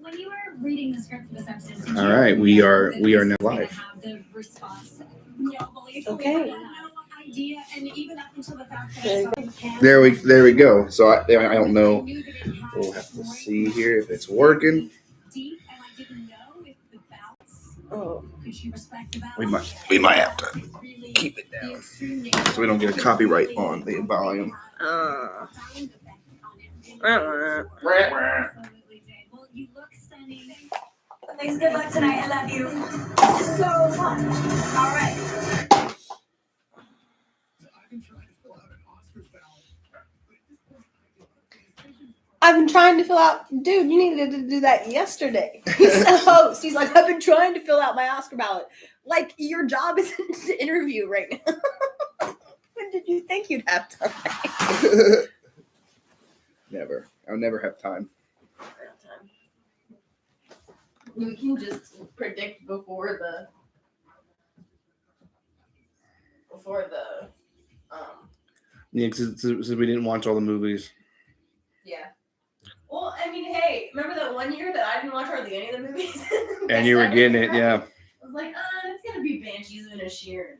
when you were reading the script for this episode, all right, we are now live. Okay. There we go. So I don't know. We'll have to see here if it's working. Oh. We might have to keep it down so we don't get a copyright on the volume. Thanks. Good luck tonight. I love you so much. All right. I've been trying to fill out. Dude, you needed to do that yesterday. He's the host. He's like, I've been trying to fill out my Oscar ballot. Like, your job isn't to interview right now. When did you think you'd have time? Never. I'll never have time. We can just predict before the Yeah, since we didn't watch all the movies. Yeah. Well, I mean, hey, remember that one year that I didn't watch hardly any of the movies? And you were getting it, yeah. I was like, it's gonna be Banshees of Inisherin.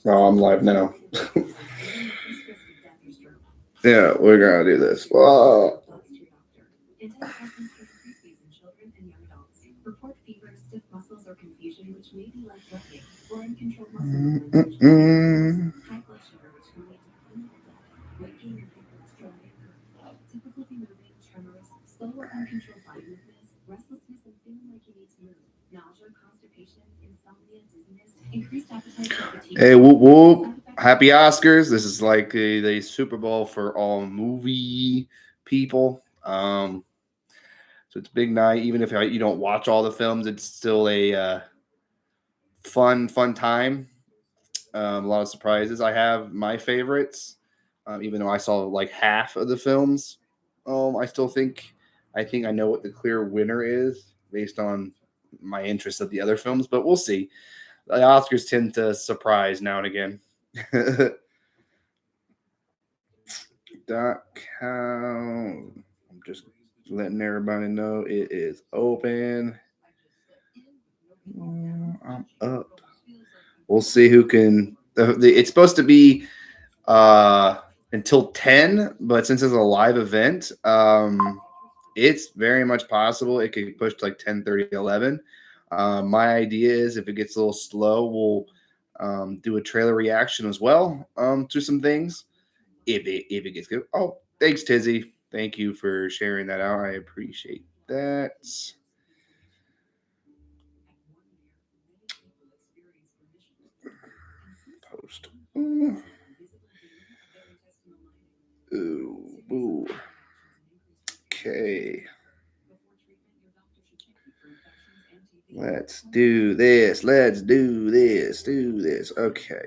Oh, I'm live now. Yeah, we're gonna do this. Whoa. Report fever, stiff muscles, or confusion, which may be life-threatening, or uncontrolled muscle movement, high blood sugar, which can lead to weight gain and hyperextremity, difficulty moving, tremors, slow or uncontrolled body movements, restlessness and feeling like you need to move, nausea, constipation, insomnia, dizziness, increased appetite, fatigue. Hey, whoop whoop! Happy Oscars! This is like the Super Bowl for all movie people. So it's a big night. Even if you don't watch all the films, it's still a fun time. A lot of surprises. I have my favorites, even though I saw like half of the films. I think I know what the clear winner is based on my interest of the other films, but we'll see. The Oscars tend to surprise now and again. .com. I'm just letting everybody know it is open. I'm up. We'll see who can. It's supposed to be until 10, but since it's a live event, it's very much possible it could push to like 10:30, 11. My idea is if it gets a little slow, we'll do a trailer reaction as well to some things. If it gets good. Oh, thanks, Tizzy. Thank you for sharing that out. I appreciate that. Post. Ooh. Okay. Let's do this. Okay,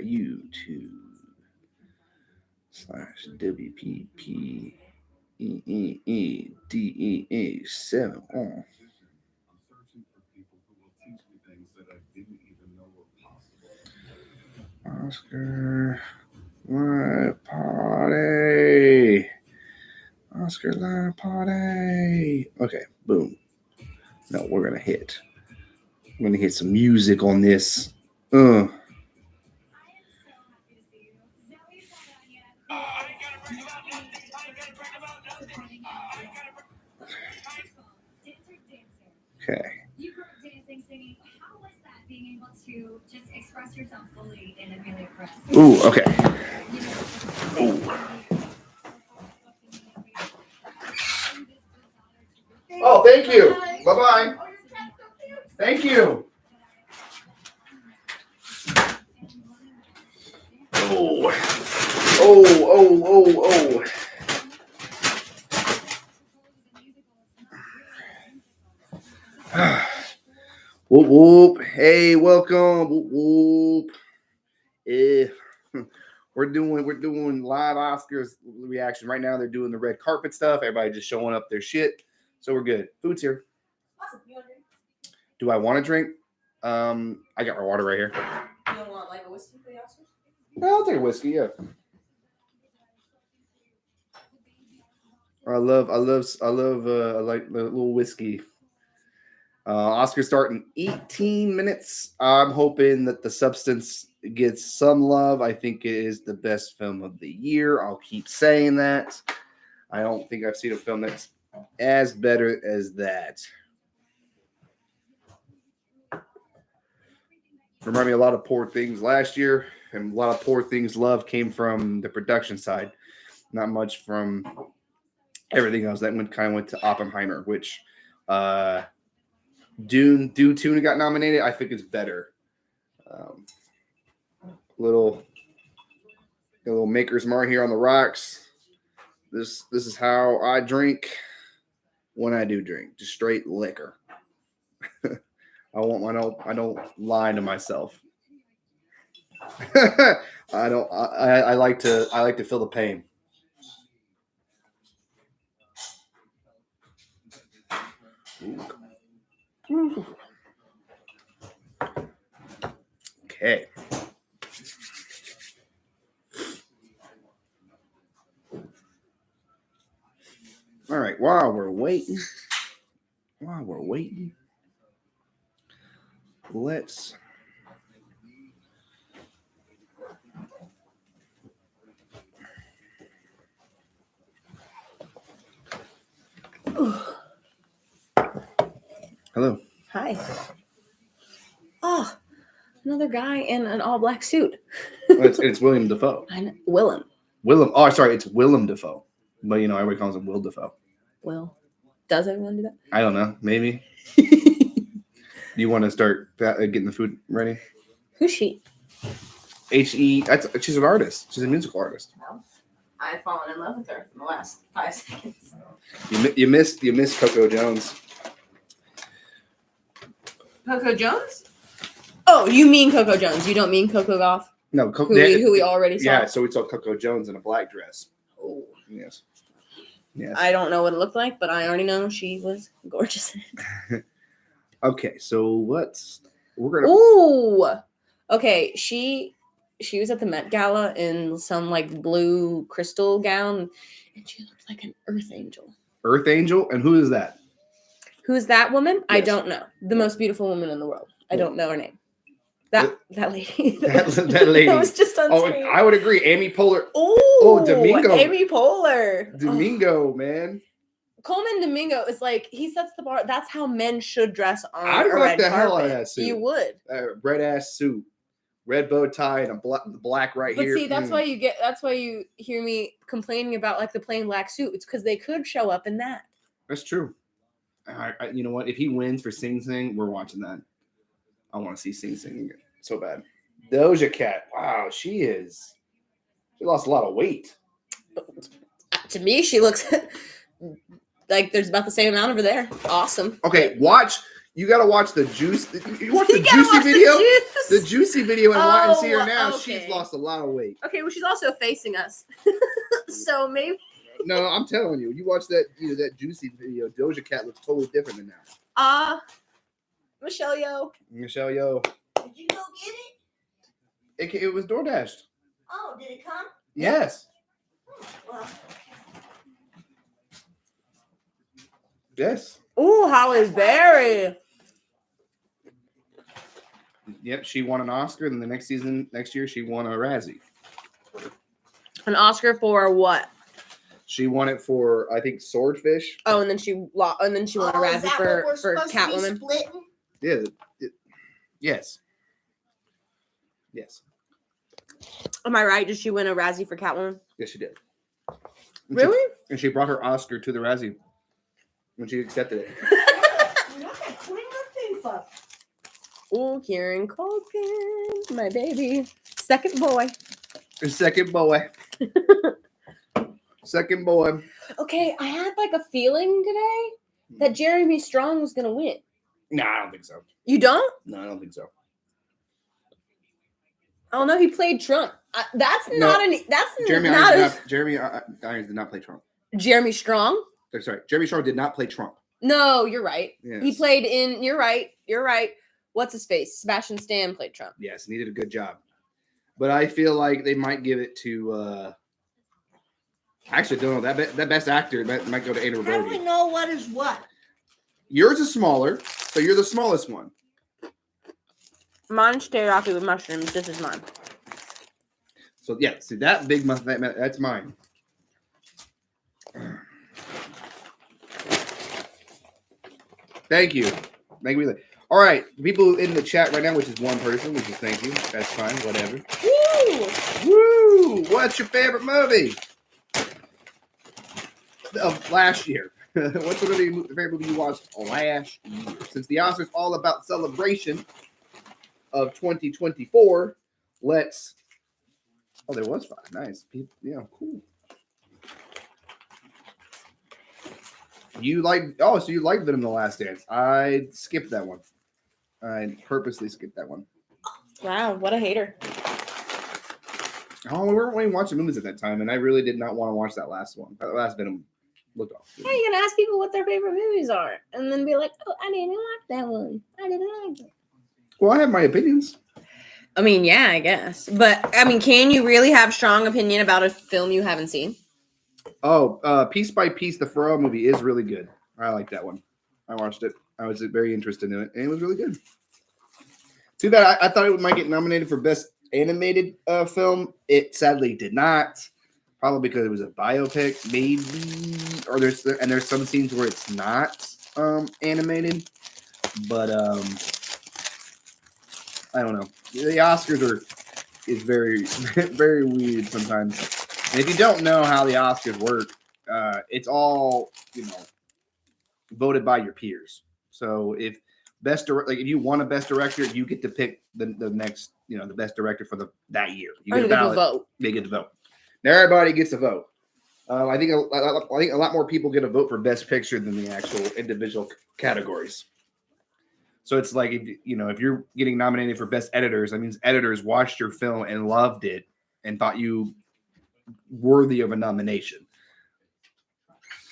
YouTube/WPPEEDEE7 Oscar live party. Okay, boom. No, we're gonna hit some music on this. Okay. Ooh, okay. Ooh. Oh, thank you. Bye-bye. Thank you. Oh. Whoop whoop. Hey, welcome. Whoop whoop. We're doing live Oscars reaction right now. They're doing the red carpet stuff. Everybody just showing up their shit. So we're good. Food's here. Awesome. You want Do I want to drink? I got my water right here. You don't want like a whiskey for the Oscars? I'll take a whiskey. Yeah. I like the little whiskey. Oscars start in 18 minutes. I'm hoping that The Substance gets some love. I think it is the best film of the year. I'll keep saying that. I don't think I've seen a film that's as better as that. Remind me a lot of Poor Things last year, and a lot of Poor Things love came from the production side, not much from everything else. That kind of went to Oppenheimer, which Dune 2 got nominated. I think it's better. Little Maker's Mark here on the rocks. This is how I drink when I do drink, just straight liquor. I don't lie to myself. I like to feel the pain. Ooh. Okay. All right. While we're waiting, let's hello. Hi. Oh, another guy in an all black suit. It's William Dafoe. I know. Willem. Oh, sorry, it's Willem Dafoe. But everybody calls him Will Dafoe. Will. Does everyone do that? I don't know. Maybe. Do you want to start getting the food ready? Who's she? H.E. She's an artist. She's a musical artist. Well, I've fallen in love with her in the last 5 seconds. You missed Coco Jones. Coco Jones? Oh, you mean Coco Jones. You don't mean Coco Goff? No, who we already saw. Yeah, so we saw Coco Jones in a black dress. Oh. Yes. I don't know what it looked like, but I already know she was gorgeous. Okay, so we're gonna. Ooh. Okay, she was at the Met Gala in some like blue crystal gown, and she looked like an earth angel. Earth angel, and who is that? Who's that woman? Yes. I don't know. The most beautiful woman in the world. I don't know her name. That lady. That lady. That was just on screen. I would agree. Amy Poehler. Oh, Domingo. Amy Poehler. Domingo, man. Coleman Domingo is like, he sets the bar. That's how men should dress on I'd a rock red the carpet. hell out of that suit. You would. Red ass suit, red bow tie, and a black right here. But see, that's why you hear me complaining about like the plain black suit. It's because they could show up in that. That's true. You know what? If he wins for Sing Sing, we're watching that. I want to see Sing Sing so bad. Doja Cat. Wow, she lost a lot of weight. To me, she looks like there's about the same amount over there. Awesome. Okay, you got to watch the juice. You watch the Juicy video? The Juicy video and see her now. Okay. She's lost a lot of weight. Okay, well, she's also facing us. So maybe. No, I'm telling you. You watch that Juicy video, Doja Cat looks totally different than now. Michelle Yeoh. Did you go get it? It was DoorDashed. Oh, did it come? Yes. Oh, well. Yes. Ooh, Halle Berry. Yep, she won an Oscar, and the next year, she won a Razzie. An Oscar for what? She won it for, I think, Swordfish. Oh, and then she won a Razzie for Catwoman. Yeah. Yes. Am I right? Did she win a Razzie for Catwoman? Yes, she did. Really? And she brought her Oscar to the Razzie when she accepted it. Oh, Kieran Culkin, my baby. Second boy. Okay, I had like a feeling today that Jeremy Strong was going to win. No, I don't think so. You don't? No, I don't think so. Oh no, he played Trump. Jeremy Irons did not play Trump. Jeremy Strong? Sorry, Jeremy Strong did not play Trump. No, you're right. Yes. He played in. You're right. You're right. What's his face? Sebastian Stan played Trump. Yes, and he did a good job. But I feel like they might give it to. Actually, don't know that best actor might go to Adrian How do we Brody. know what is what? Yours is smaller, so you're the smallest one. Mine's teriyaki with mushrooms. This is mine. So yeah, see that big that's mine. Thank you. All right, people in the chat right now, which is one person, which is thank you. That's fine, whatever. Woo! Woo! What's your favorite movie of last year? What's the favorite movie you watched last year? Since the Oscars all about celebration of 2024, let's. Oh, there was 5. Nice. Yeah, cool. You like? Oh, so you liked Venom: The Last Dance? I skipped that one. I purposely skipped that one. Wow, what a hater. Oh, we weren't even watching movies at that time, and I really did not want to watch that last one. That last Venom looked awesome. How are you gonna ask people what their favorite movies are, and then be like, "Oh, I didn't like that one. I didn't like it." Well, I have my opinions. I mean, yeah, I guess, but I mean, can you really have strong opinion about a film you haven't seen? Oh, Piece by Piece, the Pharrell movie is really good. I like that one. I watched it. I was very interested in it, and it was really good. Too bad I thought it might get nominated for Best Animated Film. It sadly did not. Probably because it was a biopic, maybe. Or there's some scenes where it's not animated, but I don't know. The Oscars is very very weird sometimes. And if you don't know how the Oscars work, it's all voted by your peers. So if if you want a best director, you get to pick the next the best director for that year. You get a ballot. Vote. They get to vote. Now everybody gets a vote. I think a lot more people get a vote for best picture than the actual individual categories. So it's like if you're getting nominated for best editors, that means editors watched your film and loved it and thought you worthy of a nomination.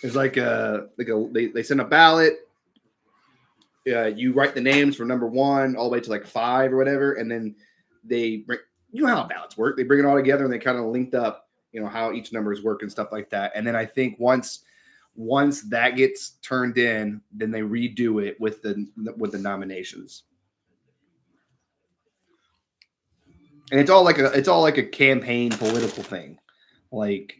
It's like they send a ballot. You write the names from number 1 all the way to like 5 or whatever, and then they bring. You know how ballots work. They bring it all together and they kind of linked up. How each numbers work and stuff like that. And then I think once that gets turned in, then they redo it with the nominations. And it's all like a campaign political thing. Like,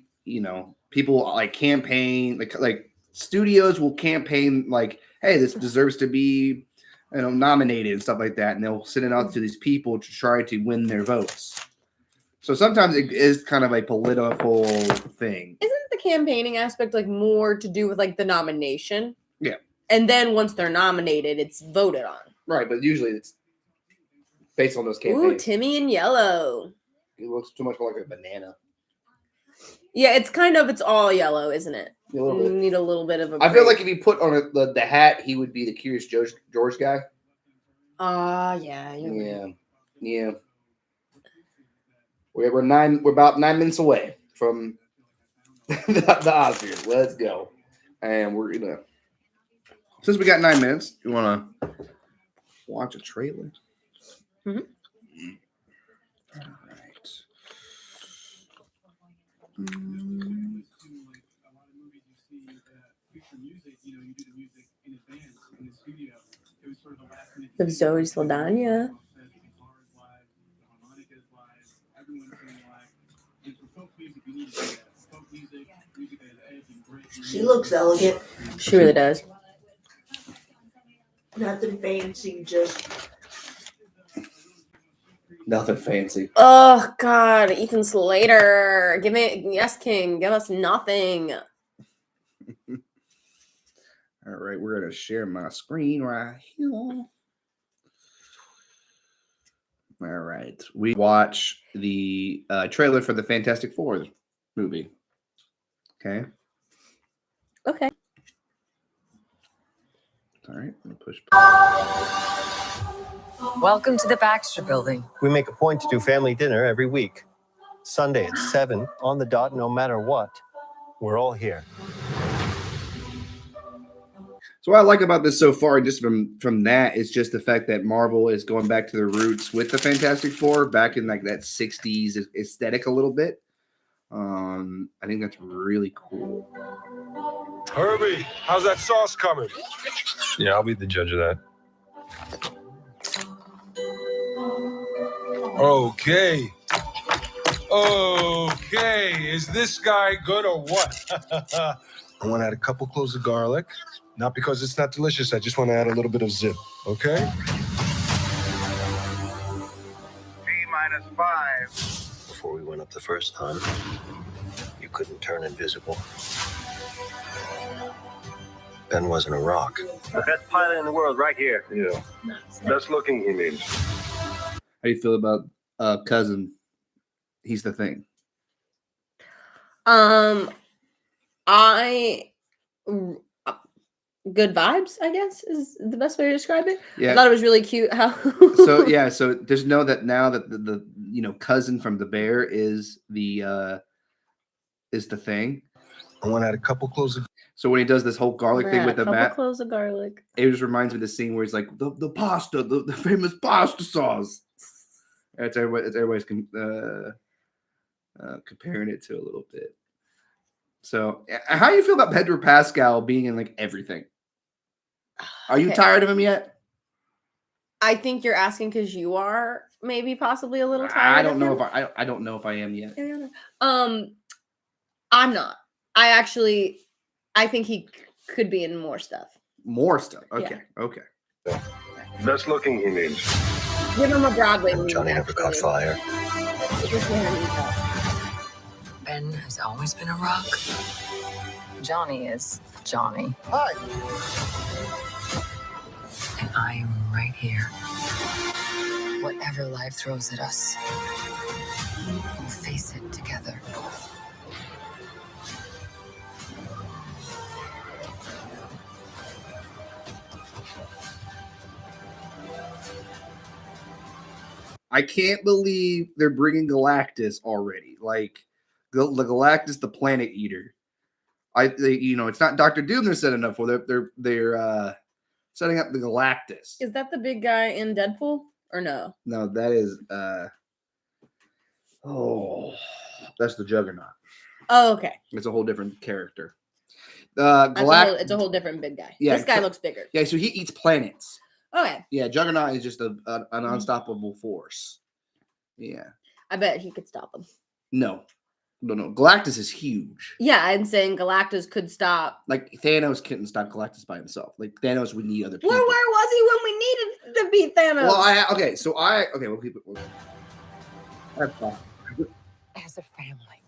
people like campaign, like studios will campaign like, hey, this deserves to be, nominated and stuff like that. And they'll send it out to these people to try to win their votes. So sometimes it is kind of a political thing. Isn't the campaigning aspect like more to do with like the nomination? Yeah. And then once they're nominated, it's voted on. Right, but usually it's based on those campaigns. Ooh, Timmy in yellow. It looks too much more like a banana. Yeah, it's all yellow, isn't it? A little bit. You need a little bit of a I feel break. like if you put on the hat, he would be the Curious George guy. Yeah. Yeah. We're about 9 minutes away from the Oscars. Let's go. And we're gonna, since we got 9 minutes, you wanna watch a trailer? Mm-hmm. All right. Of Zoe Saldana. She looks elegant. She really does. Nothing fancy, just Nothing fancy. Oh God, Ethan Slater. Yes, King. Give us nothing. All right, we're gonna share my screen right here. All right, we watch the trailer for the Fantastic Four movie. Okay. Okay. All right, I'm gonna push. Welcome to the Baxter Building. We make a point to do family dinner every week. Sunday at 7 on the dot, no matter what. We're all here. So what I like about this so far, just from that, is just the fact that Marvel is going back to their roots with the Fantastic Four, back in like that '60s aesthetic a little bit. I think that's really cool. Herbie, how's that sauce coming? Yeah, I'll be the judge of that. Okay. Okay. Is this guy good or what? I want to add a couple cloves of garlic. Not because it's not delicious. I just want to add a little bit of zip. Okay? T-5. Before we went up the first time, you couldn't turn invisible. Ben wasn't a rock. The best pilot in the world right here. Yeah. Best looking, he means. How do you feel about Cousin? He's the Thing. Good vibes, I guess, is the best way to describe it. I Yeah. thought it was really cute how. So yeah, so there's know that now that the cousin from the bear is the Thing. I want to add a couple cloves of. So when he does this whole garlic thing with the mat, cloves of garlic. it just reminds me of the scene where he's like the pasta, the famous pasta sauce. That's everybody's comparing it to a little bit. So how do you feel about Pedro Pascal being in like everything? Are you Okay. tired of him yet? I think you're asking because you are maybe possibly a little tired. I don't of know him. if I don't know if I am yet. I'm not. I think he could be in more stuff. More stuff. Yeah. Okay. Best looking, he means. Give him a Broadway movie. Johnny never caught fire. Ben has always been a rock. Johnny is Johnny. Hi. And I am right here. Whatever life throws at us, we'll face it together. I can't believe they're bringing Galactus already. Like the Galactus, the Planet Eater. It's not Doctor Doom they're setting up for. They're setting up the Galactus. Is that the big guy in Deadpool or no? No, that is that's the Juggernaut. Oh, okay. It's a whole different character. It's a whole different big guy. Yeah, This guy looks bigger. Yeah, so he eats planets. Okay. Yeah, Juggernaut is just an unstoppable force. Yeah. I bet he could stop him. No. Galactus is huge. Yeah, I'm saying Galactus could stop. Like Thanos couldn't stop Galactus by himself. Like Thanos would need other people. Where was he when we needed to beat Thanos? Well, we'll keep it. That's fine. As a family.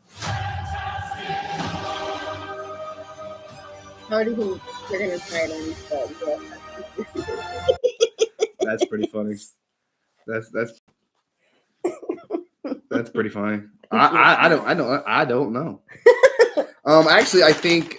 How do you think you're gonna try it on? That's pretty funny. That's pretty funny. I don't know. Actually, I think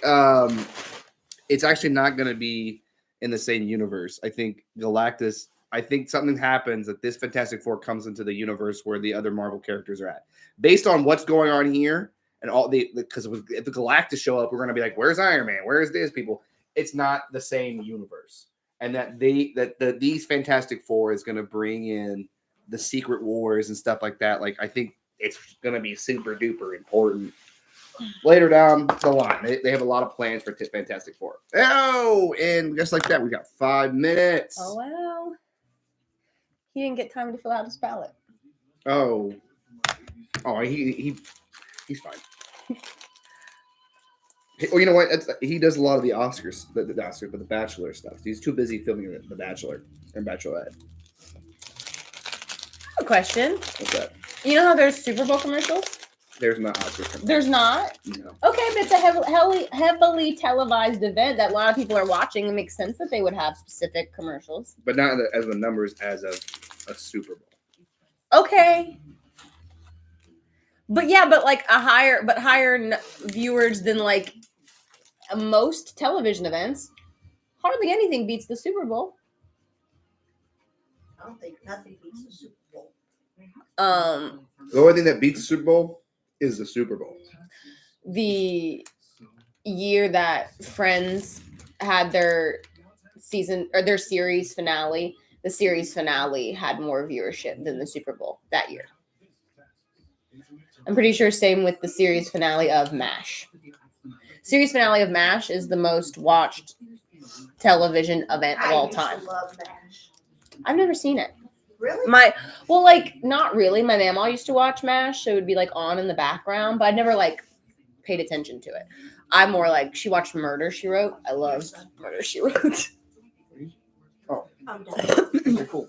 it's actually not going to be in the same universe. I think Galactus. I think something happens that this Fantastic Four comes into the universe where the other Marvel characters are at, based on what's going on here and all because if the Galactus show up, we're going to be like, "Where's Iron Man? Where's this?" People. It's not the same universe, and that these Fantastic Four is going to bring in the Secret Wars and stuff like that. Like, I think it's going to be super duper important later down the line. They have a lot of plans for Fantastic Four. Oh, and just like that, we got 5 minutes. Oh wow. He didn't get time to fill out his ballot. Oh, he's fine. Well, you know what? He does a lot of the Oscars, but the Bachelor stuff. He's too busy filming The Bachelor and Bachelorette. A question. What's that? You know how there's Super Bowl commercials? There's not Oscars. There's not. No. Okay, but it's a heavily televised event that a lot of people are watching. It makes sense that they would have specific commercials. But not as the numbers as of a Super Bowl. Okay. But like higher viewers than like most television events. Hardly anything beats the Super Bowl. I don't think nothing beats the Super Bowl. The only thing that beats the Super Bowl is the Super Bowl. The year that Friends had their season or their series finale. The series finale had more viewership than the Super Bowl that year. I'm pretty sure same with the series finale of MASH. Series finale of MASH is the most watched television event of all time. I used to love MASH. I've never seen it. Really? Not really. My mama used to watch MASH, so it would be like on in the background, but I never like paid attention to it. I'm more like she watched Murder, She Wrote. I loved Murder, She Wrote. I'm done. Very cool.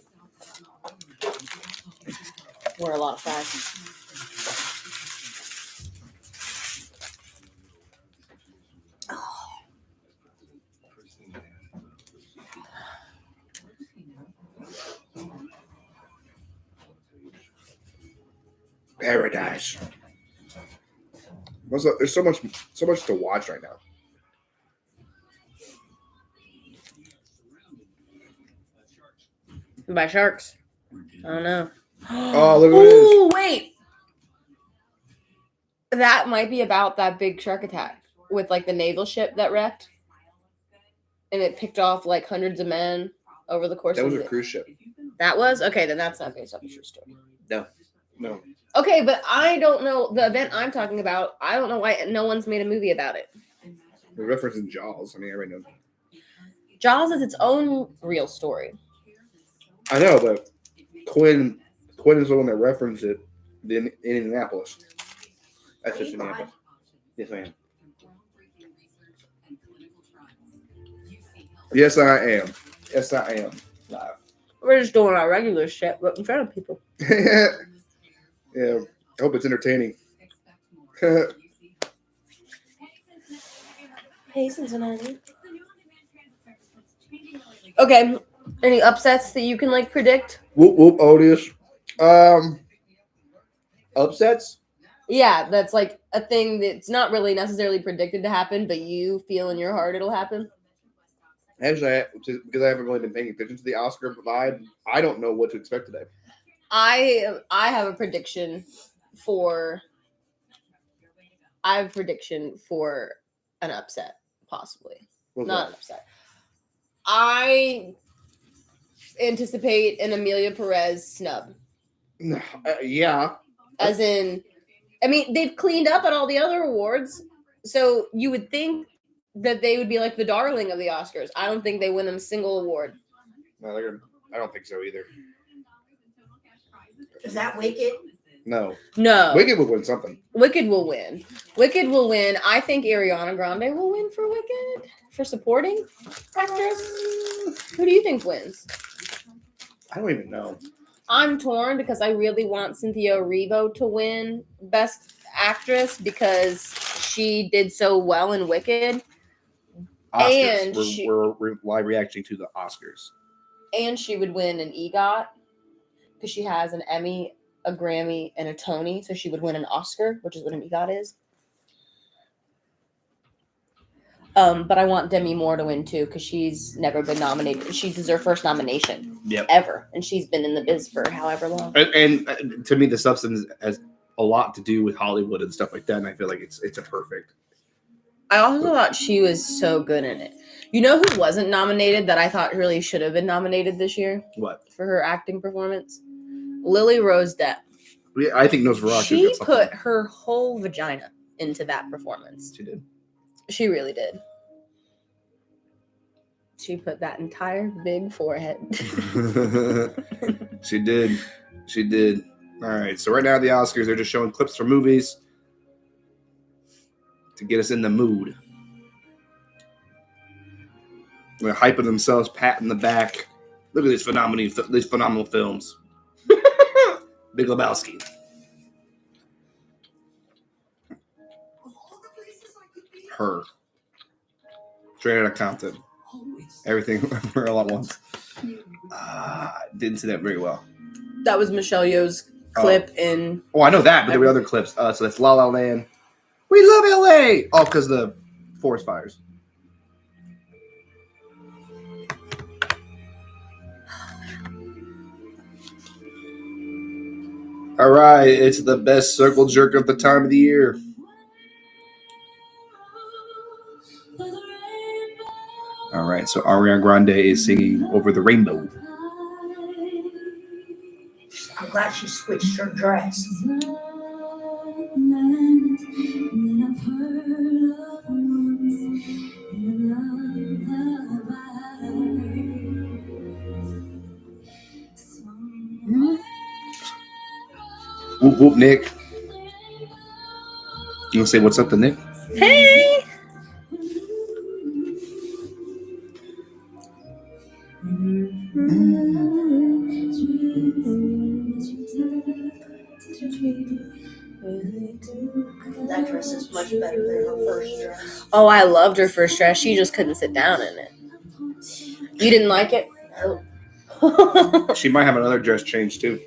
Were a lot of fries. Paradise. There's so much to watch right now. By sharks. I don't know. Oh, look at this. Oh, wait. That might be about that big shark attack with like the naval ship that wrecked. And it picked off like hundreds of men over the course That of was a the cruise ship. That was? Okay, then that's not based off a true story. No. Okay, but I don't know the event I'm talking about. I don't know why no one's made a movie about it. The reference in Jaws. I mean, everybody knows. Jaws is its own real story. I know, but Quinn is the one that referenced it in Indianapolis. That's just Indianapolis. Yes, I am. Yes, I am. Yes, I am. Live. We're just doing our regular shit, but in front of people. Yeah. I hope it's entertaining. Hey, Cincinnati. Okay. Any upsets that you can like predict? Whoop whoop, Otis. Upsets? Yeah, that's like a thing that's not really necessarily predicted to happen, but you feel in your heart it'll happen. Actually, because I haven't really been paying attention to the Oscar vibe, I don't know what to expect today. I have a prediction for. I have a prediction for an upset, possibly. What's Not an upset. I anticipate an Amelia Perez snub. that? Yeah. As in, I mean, they've cleaned up at all the other awards, so you would think that they would be like the darling of the Oscars. I don't think they win a single award. No, I don't think so either. Is that Wicked? No. No. Wicked would win something. Wicked will win. Wicked will win. I think Ariana Grande will win for Wicked for supporting actress. Who do you think wins? I don't even know. I'm torn because I really want Cynthia Erivo to win Best Actress because she did so well in Wicked. Oscars. And We're live reacting to the Oscars. And she would win an EGOT because she has an Emmy, a Grammy, and a Tony. So she would win an Oscar, which is what an EGOT is. But I want Demi Moore to win too because she's never been nominated. This is her first nomination ever, and she's been in the biz for however long. And to me, The Substance has a lot to do with Hollywood and stuff like that, and I feel like it's a perfect. I also thought she was so good in it. You know who wasn't nominated that I thought really should have been nominated this year What? for her acting performance? Lily Rose Depp. I think Nosferatu. She put her whole vagina into that performance. She did. She really did. She put that entire big forehead. She did. She did. All right. So right now at the Oscars, they're just showing clips from movies to get us in the mood. They're hyping themselves, patting the back. Look at these phenomenal films. Big Lebowski. Her. Straight Outta Compton. Everything all at once. Didn't see that very well. That was Michelle Yeoh's clip in. Oh, I know that, but there were other clips. So that's La La Land. We love LA. Oh, because the forest fires. All right, it's the best circle jerk of the time of the year. All right, right, so Ariana Grande is singing Over the Rainbow. I'm glad she switched her dress. Whoop whoop, Nick. You want to say what's up to Nick? Hey. That dress is much better than her first dress. Oh, I loved her first dress. She just couldn't sit down in it. You didn't like it? No. She might have another dress change too.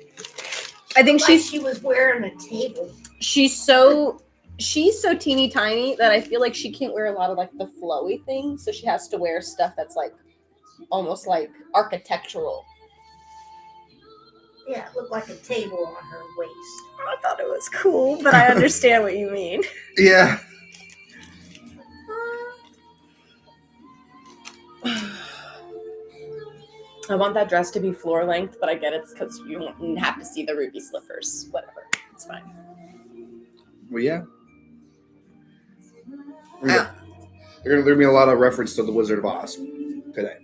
I think Like she was wearing a table. she's so teeny tiny that I feel like she can't wear a lot of like the flowy things, so she has to wear stuff that's like almost like architectural. Yeah, it looked like a table on her waist. I thought it was cool, but I understand what you mean. Yeah. I want that dress to be floor length, but I get it's because you won't have to see the ruby slippers. Whatever, it's fine. Well, yeah. There's going to be a lot of reference to the Wizard of Oz today.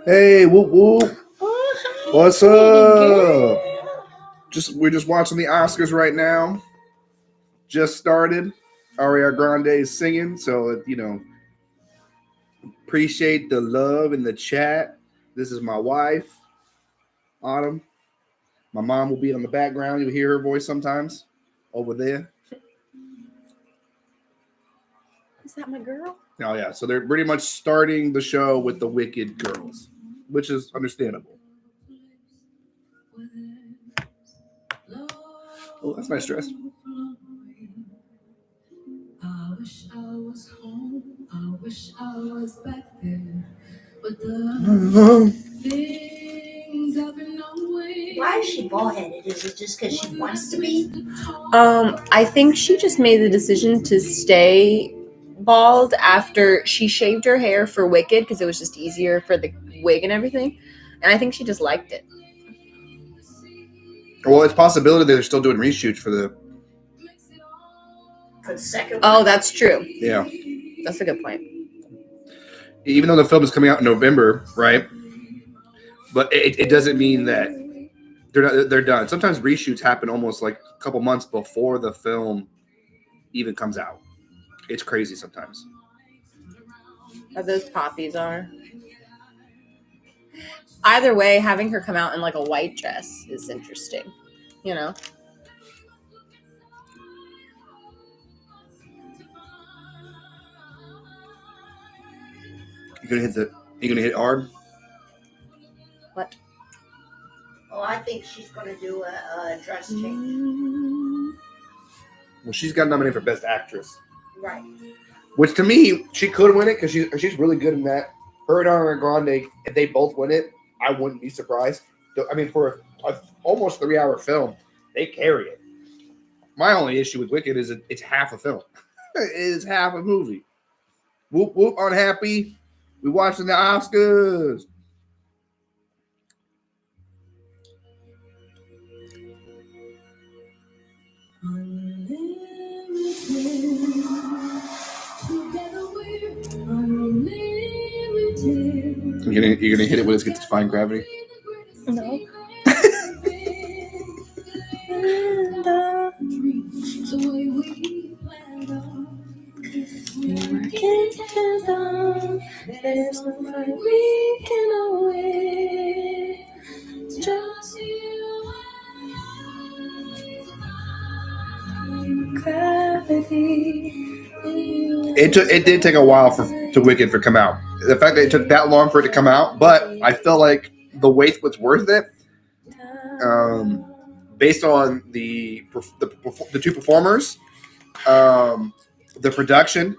Hey, whoop whoop. What's up? We're just watching the Oscars right now. Just started. Ariana Grande is singing, so appreciate the love in the chat. This is my wife, Autumn. My mom will be on the background. You'll hear her voice sometimes over there. Is that my girl? Oh yeah, so they're pretty much starting the show with the Wicked girls, which is understandable. Oh, that's a nice dress. I wish I was home. I wish I was back there. But the things I've been away. Why is she bald headed? Is it just because she wants to be? I think she just made the decision to stay bald after she shaved her hair for Wicked because it was just easier for the wig and everything. And I think she just liked it. Well, it's a possibility that they're still doing reshoots for the. For the second one? Oh, that's true. Yeah. That's a good point. Even though the film is coming out in November, right? But it doesn't mean that they're done. Sometimes reshoots happen almost like a couple months before the film even comes out. It's crazy sometimes. As those poppies are. Either way, having her come out in like a white dress is interesting. You know? You gonna hit hard? What? Oh, I think she's going to do a dress change. Well, she's got nominated for Best Actress. Right. Which to me, she could win it because she's really good in that. Her and Ariana Grande, if they both win it, I wouldn't be surprised. I mean, for a almost 3-hour film, they carry it. My only issue with Wicked is it's half a film. It is half a movie. Whoop whoop, unhappy. We watching the Oscars. You're gonna hit it when it gets to define gravity. No. It did take a while to Wicked to come out. The fact that it took that long for it to come out, but I feel like the wait was worth it. Based on the two performers, the production,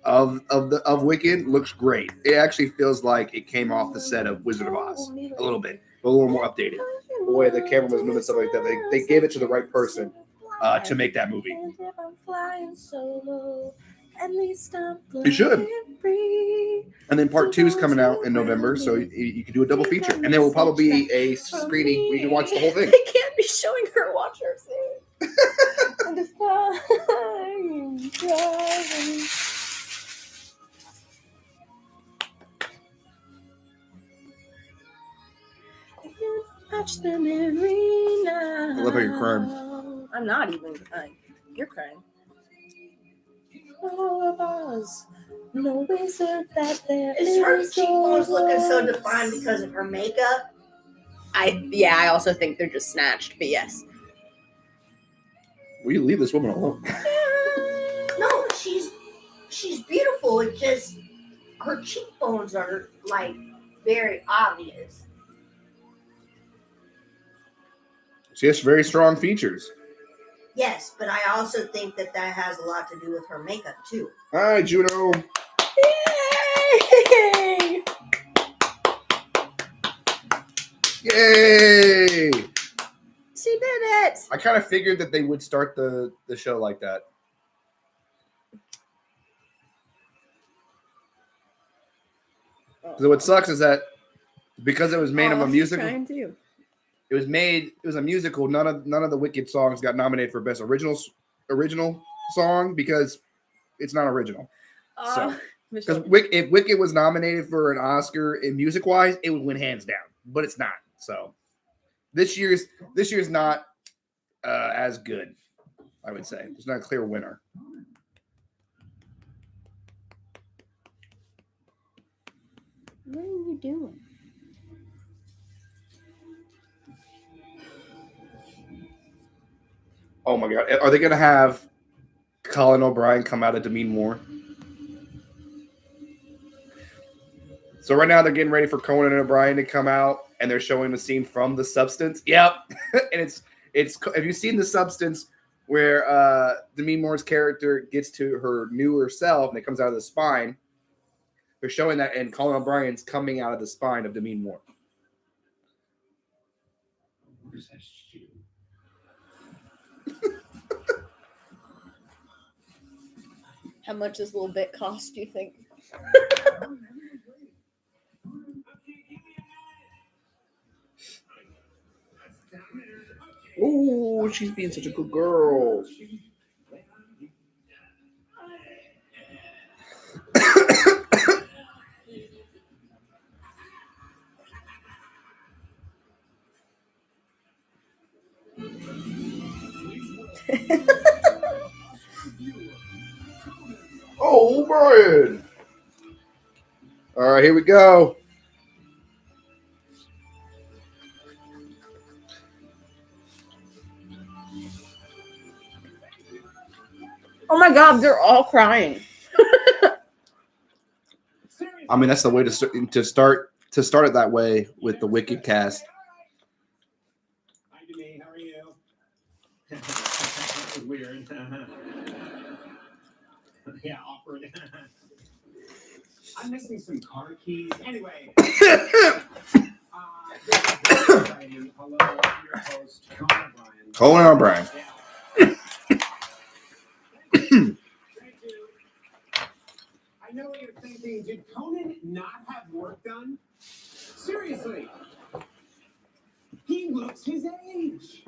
of Wicked looks great. It actually feels like it came off the set of Wizard of Oz a little bit, but a little more updated. The way the camera was moving, stuff like that. They gave it to the right person to make that movie. You should. And then part 2 is coming out in November, so you can do a double feature, and there will probably be a screening where you can watch the whole thing. They can't be showing her watch her soon. And if I'm driving. Watch them every night. I love how you're crying. I'm not even crying. You're crying. All of us, no wizard that there Is her is cheekbones looking so always. defined because of her makeup? I also think they're just snatched, but yes. Will you leave this woman alone? No, she's beautiful. It's just her cheekbones are like very obvious. She has very strong features. Yes, but I also think that has a lot to do with her makeup too. All right, Juno. Yay! Yay! She did it! I kind of figured that they would start the show like that. So what sucks is that because it was made of a musical, Trying to. it was a musical. None of the Wicked songs got nominated for best original song because it's not original. So because if Wicked was nominated for an Oscar in music wise, it would win hands down, but it's not. So this year's not as good. I would say there's not a clear winner. What are you doing? Oh my God, are they gonna have Colin O'Brien come out of Demi Moore? So right now they're getting ready for Conan and O'Brien to come out, and they're showing the scene from The Substance. Yep, and it's. Have you seen The Substance, where Demi Moore's character gets to her newer self and it comes out of the spine? They're showing that, and Colin O'Brien's coming out of the spine of Demi Moore. How much this little bit cost, do you think? Oh, she's being such a good girl. Oh, Brian. All right, here we go. Oh my God, they're all crying. I mean, that's the way to start it that way with the Wicked cast. Hi, Demi. How are you? That was weird. Yeah, awkward. I'm missing some car keys. Anyway. Hello, I'm your host, Conan O'Brien. Conan O'Brien. Yeah. Thank you. I know what you're thinking. Did Conan not have work done? Seriously. He looks his age.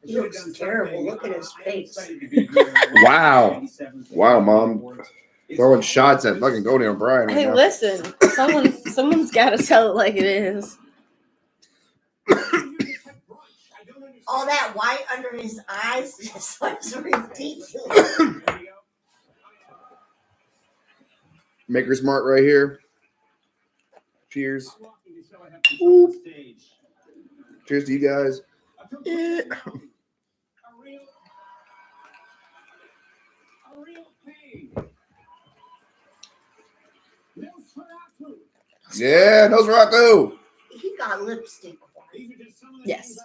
He looks terrible. Look at his face. Wow. Wow, Mom. Throwing shots at fucking Conan O'Brien right Hey, now. listen. Someone's got to tell it like it is. All that white under his eyes just looks ridiculous. Maker's Mark right here. Cheers. Ooh. Cheers to you guys. Yeah. Yeah, Nosferatu. He got lipstick on. Yes.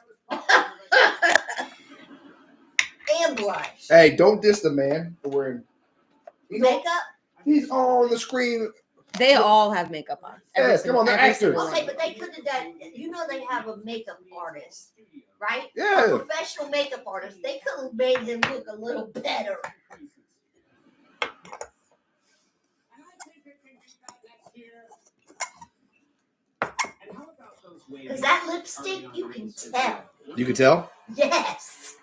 And blush. Hey, don't diss the man for wearing. Makeup? He's all on the screen. They all have makeup on. Every Yes, come on, they're every actors. single Okay, one. but they could have done, they have a makeup artist, right? Yeah. A professional makeup artist. They could have made him look a little better. Because that lipstick, you can tell. You can tell? Yes.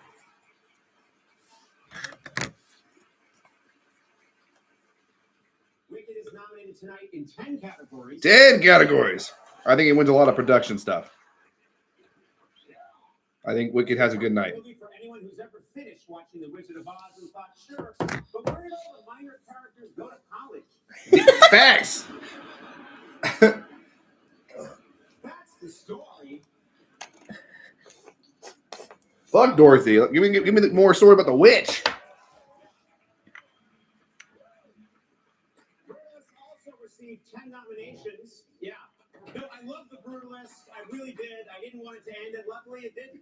Wicked is nominated tonight in 10 categories. 10 categories. I think it wins a lot of production stuff. I think Wicked has a good night. Movie for anyone who's ever finished watching The Wizard of Oz and thought, sure, but where did all the minor characters go to college? Facts. That's the story. Fuck Dorothy. Give me more story about the witch. Brutalist also received 10 nominations. Yeah. No, I love The Brutalist. I really did. I didn't want it to end, and luckily it didn't.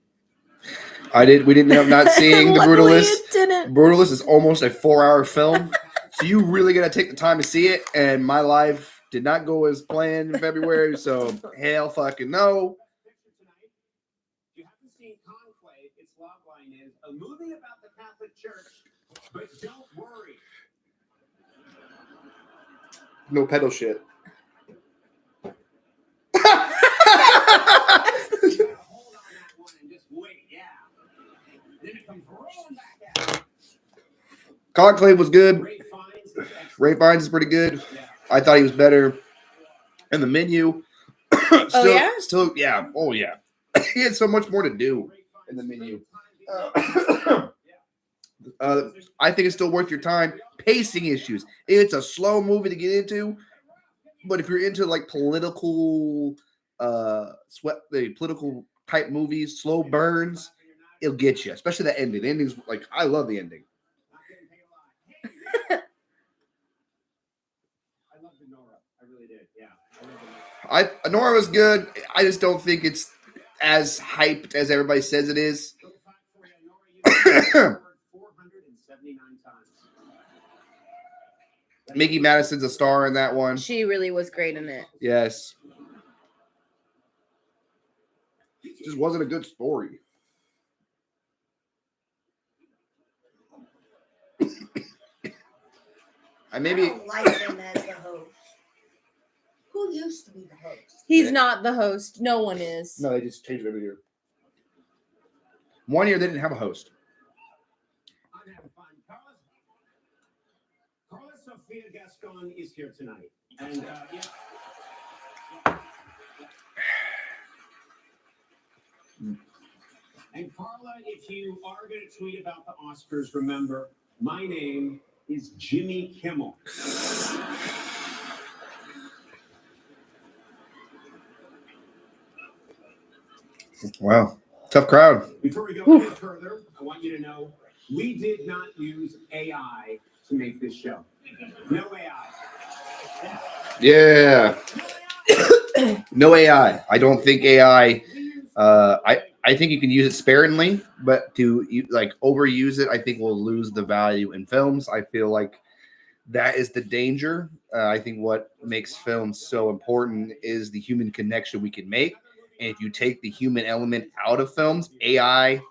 We didn't end up not seeing The Luckily Brutalist. it didn't. Brutalist is almost a 4-hour film. So you really got to take the time to see it. And my life did not go as planned in February. So hell fucking no. Picture tonight. If you haven't seen Conclave, its logline is a movie about the Catholic Church, but don't worry. No pedo shit. You gotta hold on that one and just wait, yeah. Then it comes rolling back out. Conclave was good. Ray Fiennes is excellent. Ray Fiennes is pretty good. Yeah. I thought he was better. And the menu. still, yeah? Still, yeah. Oh, yeah. He had so much more to do in the menu. I think it's still worth your time. Pacing issues. It's a slow movie to get into, but if you're into like political, the political type movies, slow burns, it'll get you. Especially the ending. The ending's like I love the ending. I loved Nora. I really did. Yeah. I loved Nora. Nora was good. I just don't think it's as hyped as everybody says it is. Little fact for you, Nora used the word 479 times. Mickey Madison's a star in that one. She really was great in it. Yes. Just wasn't a good story. I I maybe don't like him as the host. Who used to be the host? He's not the host. No one is. no, they just changed it every year. One year they didn't have a host. I'm having fun. Carla Sofia Gascon is here tonight. And, yeah. And Carla, if you are going to tweet about the Oscars, remember, my name is Jimmy Kimmel. Wow. Tough crowd. Before we go any further, I want you to know we did not use AI to make this show. No AI. Yeah. No AI. I don't think AI. I think you can use it sparingly, but like overuse it, I think will lose the value in films. I feel like that is the danger. I think what makes films so important is the human connection we can make. And if you take the human element out of films, AI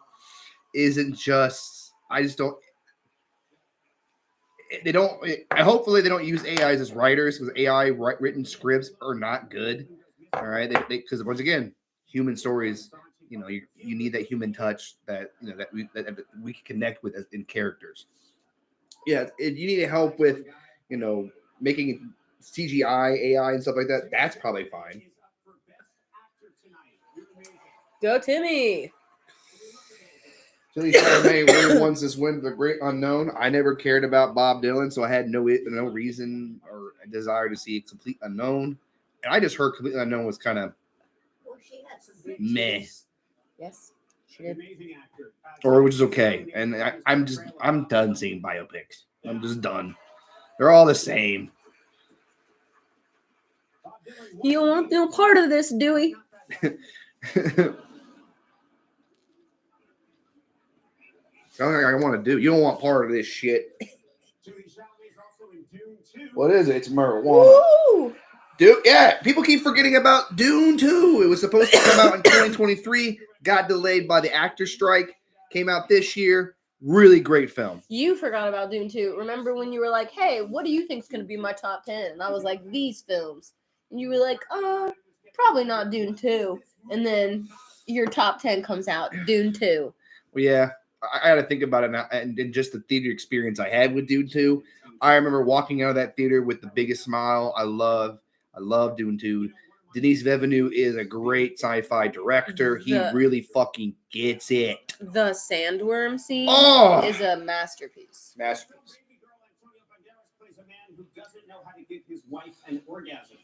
isn't just. I just don't. They don't. Hopefully, they don't use AIs as writers because AI written scripts are not good. All right, because once again, human stories. You know, you need that human touch that that we can connect with as in characters. Yeah, you need help with making CGI, AI, and stuff like that. That's probably fine. Go Timmy. Timothée Chalamet really wants this win for The Great Unknown. I never cared about Bob Dylan, so I had no reason or a desire to see Complete Unknown. And I just heard Complete Unknown was kind of Well, she had some good meh. cheese. Yes, she did. Or which is okay. And I'm done seeing biopics. I'm just done. They're all the same. You don't want no part of this, Dewey. Something I want to do. You don't want part of this shit. Timothée Chalamet is also 2. What is it? It's marijuana. Woo! Dude, yeah, people keep forgetting about Dune 2. It was supposed to come out in 2023, got delayed by the actor strike, came out this year. Really great film. You forgot about Dune 2. Remember when you were like, hey, what do you think is going to be my top 10? And I was like, these films. And you were like, probably not Dune 2. And then your top 10 comes out, Dune 2. Well, yeah, I got to think about it now, and just the theater experience I had with Dune 2. I remember walking out of that theater with the biggest smile. I love Dune 2. Denis Villeneuve is a great sci-fi director. He really fucking gets it. The sandworm scene is a masterpiece. Masterpiece. Baby girl Antonio Banderas plays a man who doesn't know how to give his wife an orgasm.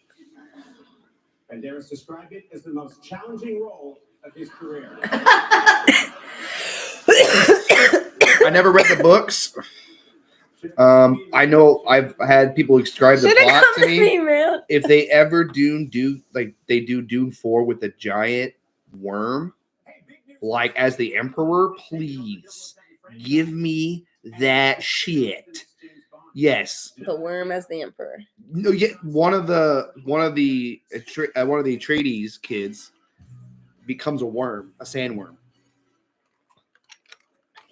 Banderas described it as the most challenging role of his career. I never read the books. I know I've had people describe the Should've plot come to me. man. If they ever do Dune 4 with a giant worm, like as the Emperor, please give me that shit. Yes. The worm as the emperor. No, yet one of the Atreides kids becomes a worm, a sandworm.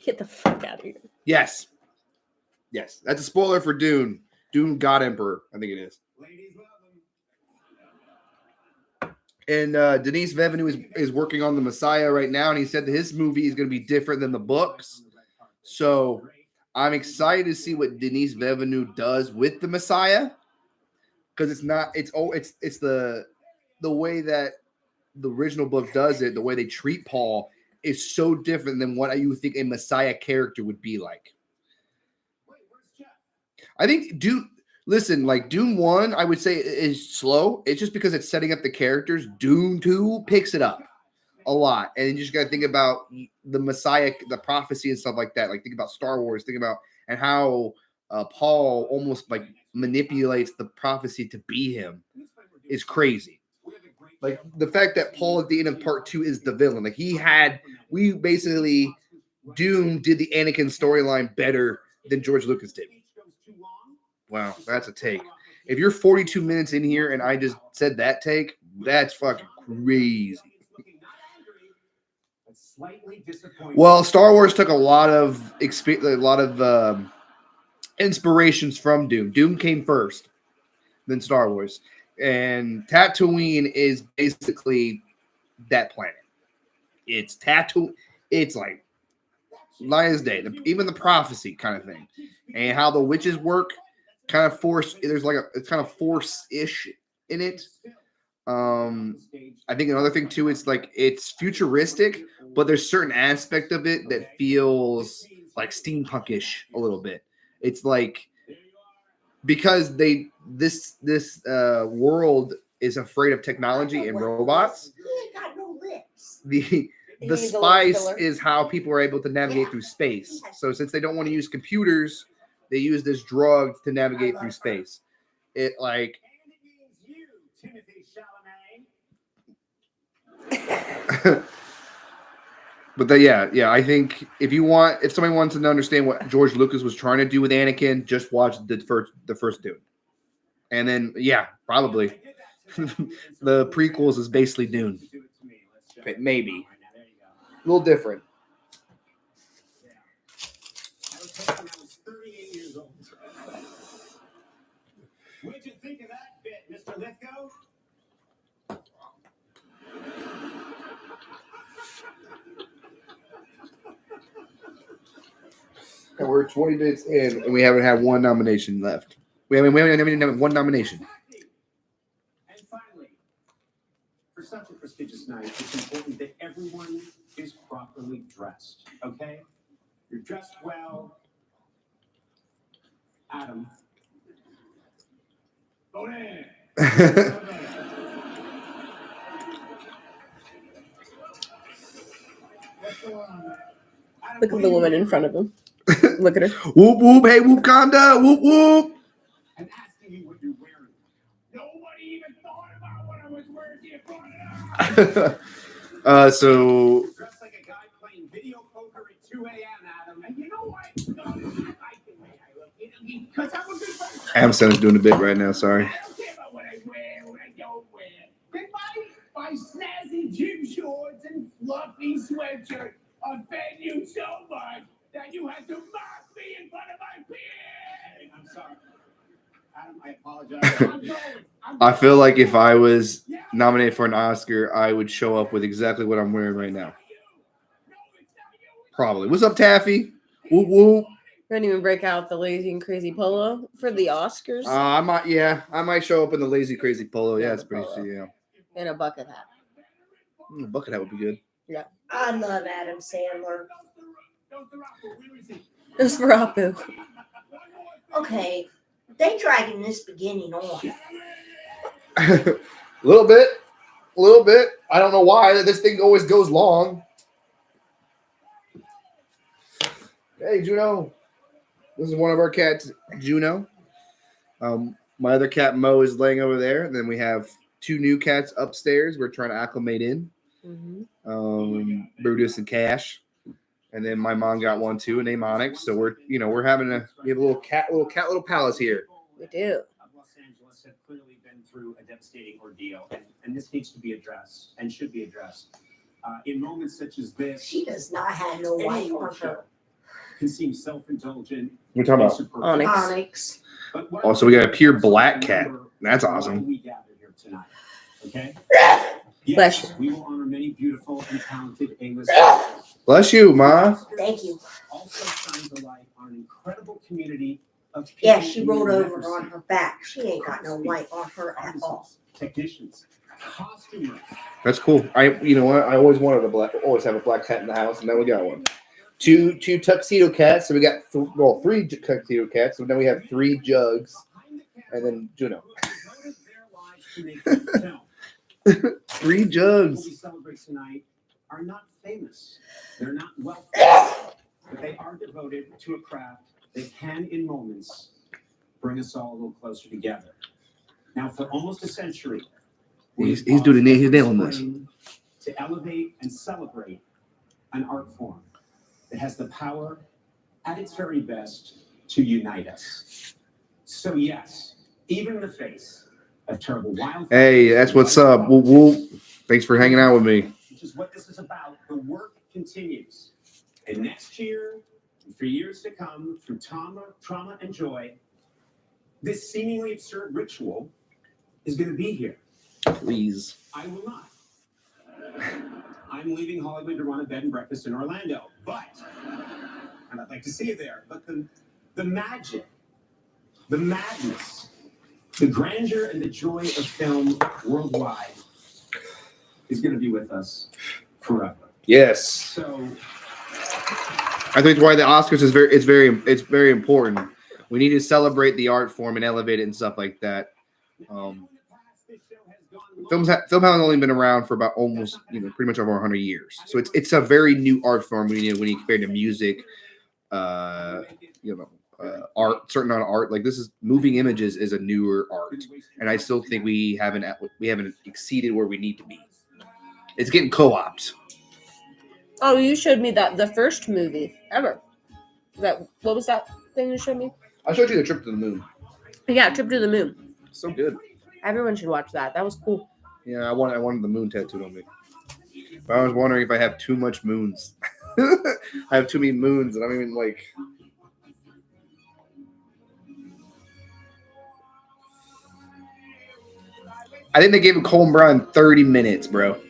Get the fuck out of here. Yes. Yes. That's a spoiler for Dune. Dune God Emperor, I think it is. Ladies love him. And Denis Villeneuve is working on the Messiah right now, and he said that his movie is going to be different than the books. So I'm excited to see what Denis Villeneuve does with the Messiah, because it's the way that the original book does it. The way they treat Paul is so different than what you think a Messiah character would be like. I think Dune 1, I would say, is slow. It's just because it's setting up the characters. Dune 2 picks it up a lot. And you just got to think about the Messiah, the prophecy and stuff like that. Like, think about Star Wars, think about and how Paul almost like manipulates the prophecy to be him is crazy. Like, the fact that Paul at the end of part 2 is the villain. Like, we basically, Dune did the Anakin storyline better than George Lucas did. Wow, that's a take. If you're 42 minutes in here and I just said that take, that's fucking crazy. Well, Star Wars took a lot of inspirations from Dune. Dune came first, then Star Wars, and Tatooine is basically that planet. It's Tatooine. It's like light as day. Even the prophecy kind of thing, and how the witches work. Kind of force. It's kind of force-ish in it. I think another thing too, it's futuristic, but there's certain aspect of it that feels like steampunkish a little bit. It's like because this world is afraid of technology and robots. You ain't got no lips. The spice is how people are able to navigate through space. So since they don't want to use computers, they use this drug to navigate through space. It like. But I think if somebody wants to understand what George Lucas was trying to do with Anakin, just watch the first Dune, and then probably the prequels is basically Dune, maybe a little different. What'd you think of that bit, Mr. Lithgow? And we're 20 minutes in, and we haven't had one nomination left. We haven't had one nomination. And finally, for such a prestigious night, it's important that everyone is properly dressed. Okay? You're dressed well. Adam. Bonet. Look at the woman in front of him. Look at her. Whoop, whoop. Hey, whoop, Conda. Whoop, whoop. I'm asking you what you're wearing. Nobody even thought about what I was wearing. You brought it up. So. Dressed like a guy playing video poker at 2 a.m., Adam. And you know what? No, I like the way I look. Because I'm a good person. Adam Sandler's doing a bit right now. Sorry. I don't care about what I wear, what I don't wear. Then my snazzy gym shorts and fluffy sweatshirt offend you so much that you have to mock me in front of my peers. I'm sorry. Adam, I apologize. I feel like if I was nominated for an Oscar, I would show up with exactly what I'm wearing right now. Probably. What's up, Taffy? Whoop whoop. Couldn't even break out the lazy and crazy polo for the Oscars I might show up in the lazy crazy polo. Yeah, it's pretty. Yeah, and a bucket hat. bucket hat would be good. I love Adam Sandler. Just for Apu. Okay, they dragging this beginning on. A little bit. I don't know why this thing always goes long. Hey, Juno. This is one of our cats, Juno. My other cat, Mo, is laying over there. And then we have 2 new cats upstairs. We're trying to acclimate in. Brutus and Cash. And then my mom got one too, named Onyx. So we have a little cat palace here. We do. Los Angeles have clearly been through a devastating ordeal, and this needs to be addressed and should be addressed. In moments such as this, She does not have no white on her. can seem self-indulgent. We're talking about. superficial. Onyx. Onyx. But what Oh, so we got a pure black cat. That's awesome. We gathered here tonight, okay? Bless Yes, we will honor many beautiful and talented A-list. Bless you, Ma. Thank you. Also shines a light on an incredible community of people. Yeah, she in rolled the over leprosy. on her back. She ain't got no white on her at all. Artisans, technicians, costumers. That's cool. You know what? I always wanted always have a black cat in the house, and now we got one. Two tuxedo cats. So we got 3 tuxedo cats. So now we have 3 jugs, and then Juno. 3 jugs. We celebrate tonight are not famous. They're not wealthy, but they are devoted to a craft that can, in moments, bring us all a little closer together. Now, for almost a century, He's nailing this. to elevate and celebrate an art form that has the power, at its very best, to unite us. So yes, even in the face of terrible wildfires. Hey, that's what's up. Whoop, whoop. Thanks for hanging out with me. Which is what this is about. The work continues. And next year, and for years to come, through trauma, and joy, this seemingly absurd ritual is going to be here. Please. I will not. I'm leaving Hollywood to run a bed and breakfast in Orlando, and I'd like to see you there. But the magic, the madness, the grandeur, and the joy of film worldwide is going to be with us forever. Yes. So I think why the Oscars is very important. We need to celebrate the art form and elevate it and stuff like that. Film hasn't only been around for about almost, pretty much over 100 years. So it's a very new art form when you compare to music, art, certain amount of art. Like this is moving images is a newer art, and I still think we haven't exceeded where we need to be. It's getting co-opted. Oh, you showed me the first movie ever. What was that thing you showed me? I showed you the Trip to the Moon. Yeah, Trip to the Moon. So good. Everyone should watch that. That was cool. Yeah, I wanted the moon tattooed on me. But I was wondering if I have too much moons. I have too many moons, and I'm even like. I think they gave Colin Brown 30 minutes, bro.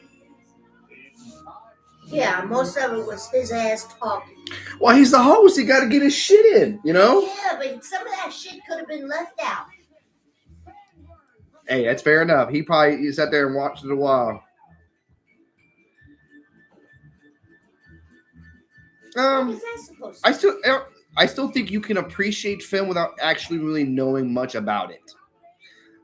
Yeah, most of it was his ass talking. Well, he's the host. He got to get his shit in, Yeah, but some of that shit could have been left out. Hey, that's fair enough. He sat there and watched it a while. What is that supposed to I still think you can appreciate film without actually really knowing much about it.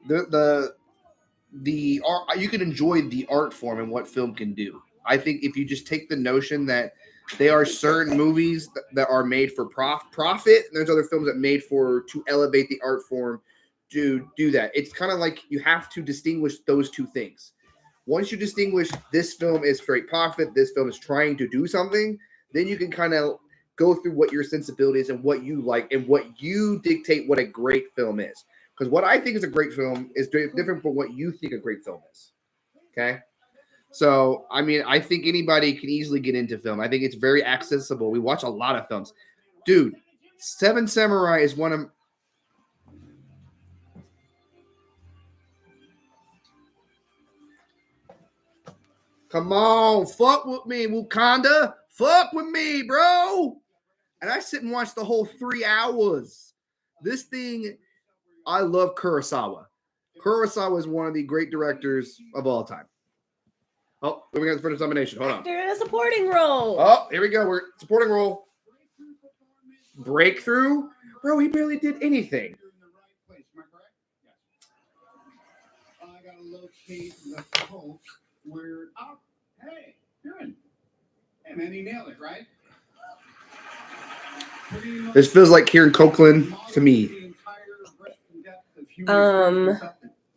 The art, you can enjoy the art form and what film can do. I think if you just take the notion that there are certain movies that are made for profit, and there's other films that are made to elevate the art form to do that. It's kind of like you have to distinguish those two things. Once you distinguish this film is for a profit, this film is trying to do something, then you can kind of go through what your sensibility is and what you like and what you dictate what a great film is. Because what I think is a great film is different from what you think a great film is. Okay? So, I mean, I think anybody can easily get into film. I think it's very accessible. We watch a lot of films. Dude, Seven Samurai is one of... Come on, fuck with me, Wakanda. Fuck with me, bro. And I sit and watch the whole 3 hours. This thing, I love Kurosawa. Kurosawa is one of the great directors of all time. Oh, we got the first nomination. Hold on. Actor in a supporting role. Oh, here we go. We're supporting role. Breakthrough? Bro, he barely did anything. I gotta locate the Hulk where. Oh, hey, Kieran. Hey, man, you nailed it, right? This feels like Kieran Copeland to me. We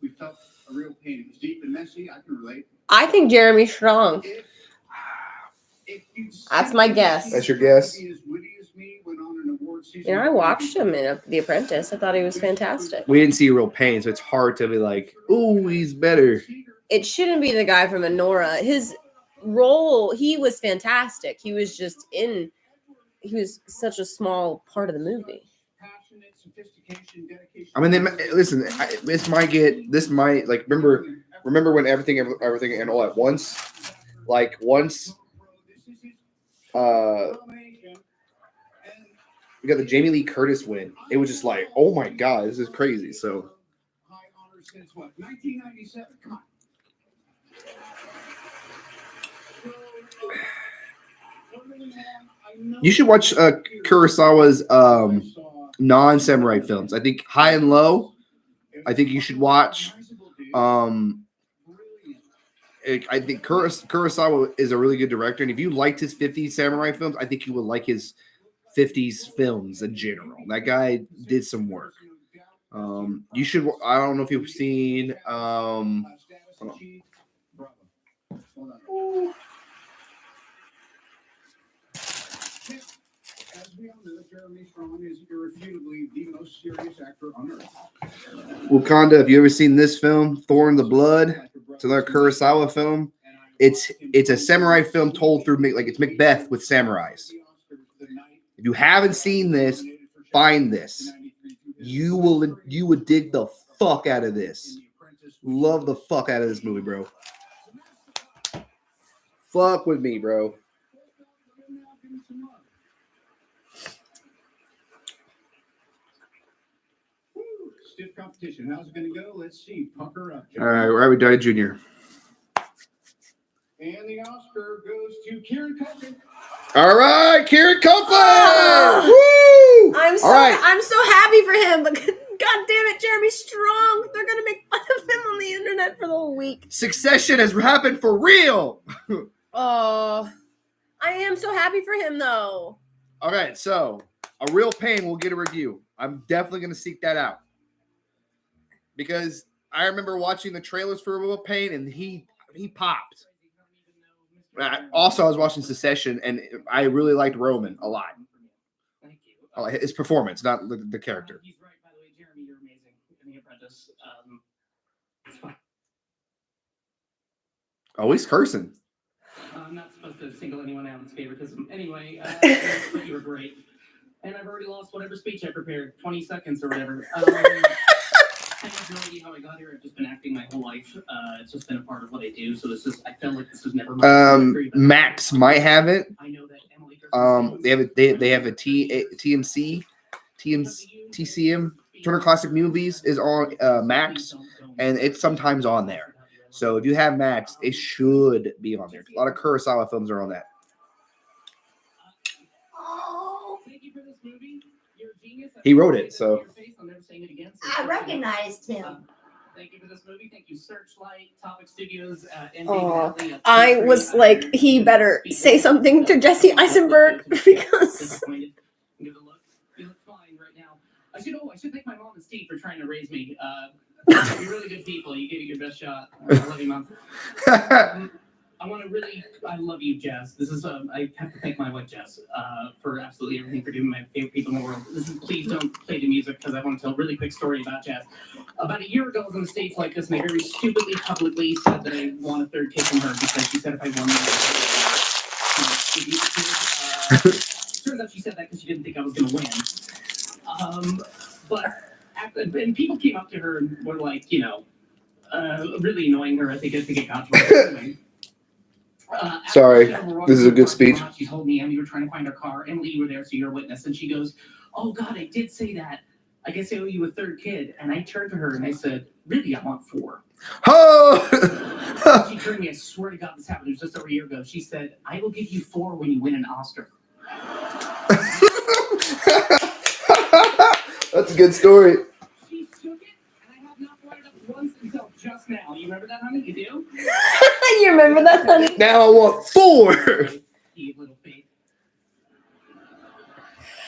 felt a real pain. It was deep and messy. I can relate. I think Jeremy Strong. That's my guess. That's your guess? You know, I watched him in The Apprentice. I thought he was fantastic. We didn't see real pain, so it's hard to be like, ooh, he's better. It shouldn't be the guy from Anora. His role, he was fantastic. He was such a small part of the movie. I mean, listen, this might like remember when everything and all at once, like once, we got the Jamie Lee Curtis win. It was just like, oh my god, this is crazy. So, you should watch Kurosawa's non-samurai films. I think High and Low. I think you should watch. I think Kurosawa is a really good director, and if you liked his 50s samurai films, I think you would like his 50s films in general. That guy did some work. You should. I don't know if you've seen. Hold on. As we all know, Jeremy Strong is irrefutably the most serious actor on earth. Wakanda, have you ever seen this film, Thorn the Blood? It's another Kurosawa film. It's a samurai film told through like it's Macbeth with samurais. If you haven't seen this, find this. You would dig the fuck out of this. Love the fuck out of this movie, bro. Fuck with me, bro. Stiff competition. How's it going to go? Let's see. Pucker up. All right, Robert Downey Jr. And the Oscar goes to Kieran Culkin. All right, Kieran Copeland. Oh, Woo! I'm so happy for him, but god damn it, Jeremy Strong. They're gonna make fun of him on the internet for the whole week. Succession has happened for real. Oh, I am so happy for him though. All right, so A Real Pain will get a review. I'm definitely gonna seek that out because I remember watching the trailers for A Real Pain and he popped. Also, I was watching Succession, and I really liked Roman a lot. Thank you. I like his performance, not the character. He's right, by the way, Jeremy. You're amazing in The Apprentice. It's fine. Oh, he's cursing. I'm not supposed to single anyone out in favoritism. Anyway, but you were great, and I've already lost whatever speech I prepared, 20 seconds or whatever. I have no idea how I got here. I've just been acting my whole life. It's just been a part of what I do. So I felt like this was never my Max might have it. I know that Emily. They have a TCM Turner Classic Movies is on Max, and it's sometimes on there. So if you have Max, it should be on there. A lot of Kurosawa films are on that. Thank you for this movie. You're a genius. He wrote it, so. I recognized him. Thank you for this movie. Thank you, Searchlight, Topic Studios, Oh, I was like, he better say something to Jesse Eisenberg because. Give it a look. You look fine right now. I should thank my mom and Steve for trying to raise me. You're really good people. You gave it your best shot. I love you, Mom. I want to really, I love you, Jess. This is, I have to thank my wife, Jess, for absolutely everything, for doing my favorite people in the world. Please don't play the music because I want to tell a really quick story about Jess. About a year ago, I was on the stage like this, and I very stupidly, publicly said that I want a third kid from her because she said if I won, turns out she said that because she didn't think I was going to win. And people came up to her and were like, really annoying her. I think it got to her. Sorry, this is a good speech. She told me, Emily, you were trying to find her car. Emily, you were there, so you're a witness. And she goes, oh, God, I did say that. I guess I owe you a third kid. And I turned to her and I said, really, I want 4. Oh! She turned to me, I swear to God, this happened. It was just over a year ago. She said, I will give you 4 when you win an Oscar. That's a good story. She took it, and I have not brought it up once until just now. You remember that, honey? You do? You remember that, honey? Now I want 4. You little faith.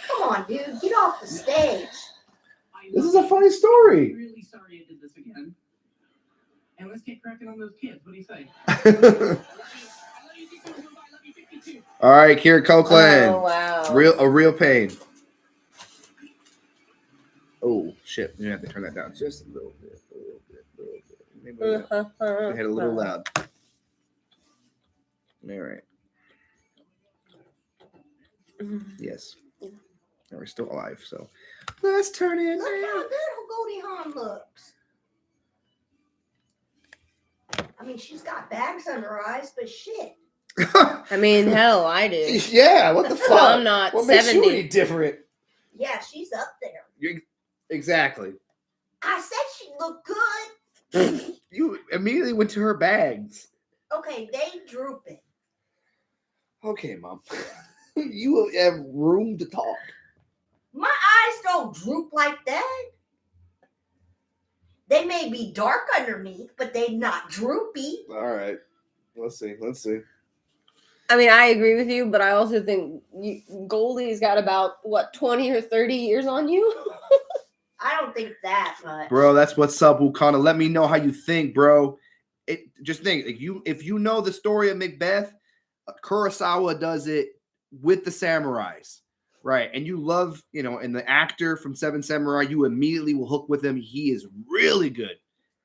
Come on, dude. Get off the stage. This is a funny story. I'm really sorry I did this again. And let's get cracking on those kids. What do you say? All right, Kira Copeland. Oh, wow. A real pain. Oh shit! You have to turn that down just a little bit. Maybe I had a little loud. All right. Yes. And we're still alive, so let's turn it Look down. how good Goldie Hawn looks. I mean, she's got bags under her eyes, but shit. I mean, hell, I do. Yeah, what the fuck? But I'm not what makes 70. you any different? Yeah, she's up there. Exactly. I said she looked good. You immediately went to her bags. Okay, they drooping. Okay, Mom. You have room to talk. My eyes don't droop like that. They may be dark underneath, but they're not droopy. All right. Let's see. I mean, I agree with you, but I also think Goldie's got about, 20 or 30 years on you? I don't think that much. Bro, that's what's up, Wakanda. Let me know how you think, bro. Just think, if you know the story of Macbeth, Kurosawa does it with the samurais, right? And you love, and the actor from Seven Samurai, you immediately will hook with him. He is really good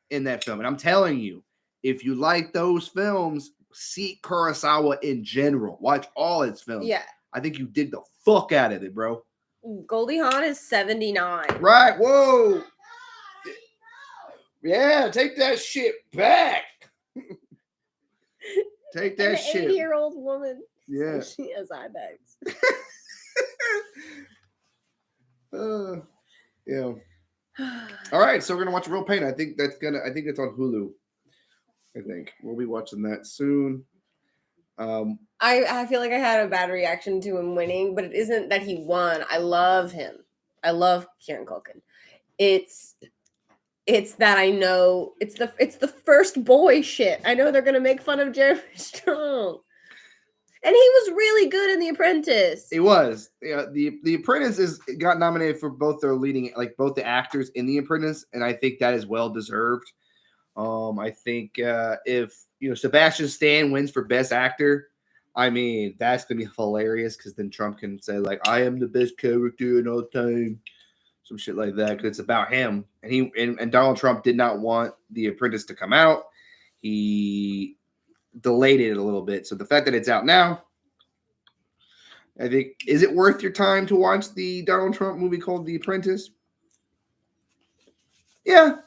in that film. And I'm telling you, if you like those films, see Kurosawa in general. Watch all his films. Yeah. I think you dig the fuck out of it, bro. Goldie Hawn is 79. Right. Whoa. Yeah, take that shit back. Take that An shit. 80-year-old woman. Yeah. says she has eye bags. Yeah. All right, so we're gonna watch Real Pain. I think it's on Hulu. I think we'll be watching that soon. I feel like I had a bad reaction to him winning, but it isn't that he won. I love him. I love Kieran Culkin. It's that I know it's the first boy shit. I know they're gonna make fun of Jeremy Strong. And he was really good in The Apprentice. It was. Yeah, the Apprentice got nominated for both their leading, both the actors in The Apprentice, and I think that is well deserved. I think if Sebastian Stan wins for Best Actor, I mean that's gonna be hilarious because then Trump can say I am the best character in all time, some shit like that because it's about him. And and Donald Trump did not want The Apprentice to come out. He delayed it a little bit, so the fact that it's out now, I think, is it worth your time to watch the Donald Trump movie called The Apprentice? Yeah,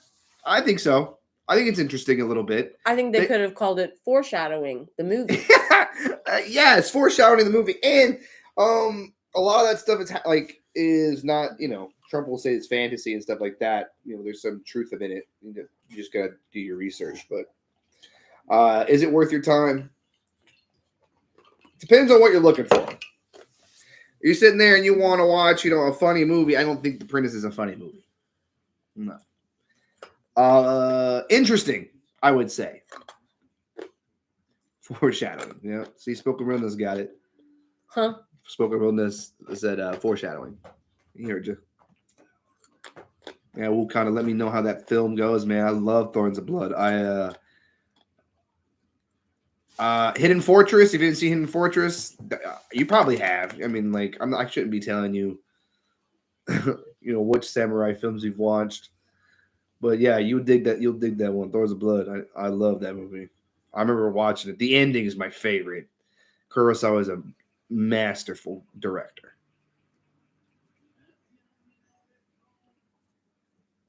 I think so. I think it's interesting a little bit. I think they could have called it Foreshadowing the movie. Yeah, it's foreshadowing the movie, and a lot of that stuff is not, Trump will say it's fantasy and stuff like that. There's some truth in it. You just gotta do your research. But is it worth your time? Depends on what you're looking for. You're sitting there and you want to watch, a funny movie. I don't think The Apprentice is a funny movie. No. Interesting, I would say. Foreshadowing. Yeah. See, Spoken Realness got it. Huh? Spoken Realness said foreshadowing. He heard you. Yeah, we'll kind of let me know how that film goes, man. I love Thorns of Blood. Hidden Fortress. If you didn't see Hidden Fortress, you probably have. I mean, like, I shouldn't be telling you, which samurai films you've watched. But yeah, you would dig that. You'll dig that one. Throws of Blood. I love that movie. I remember watching it. The ending is my favorite. Kurosawa is a masterful director.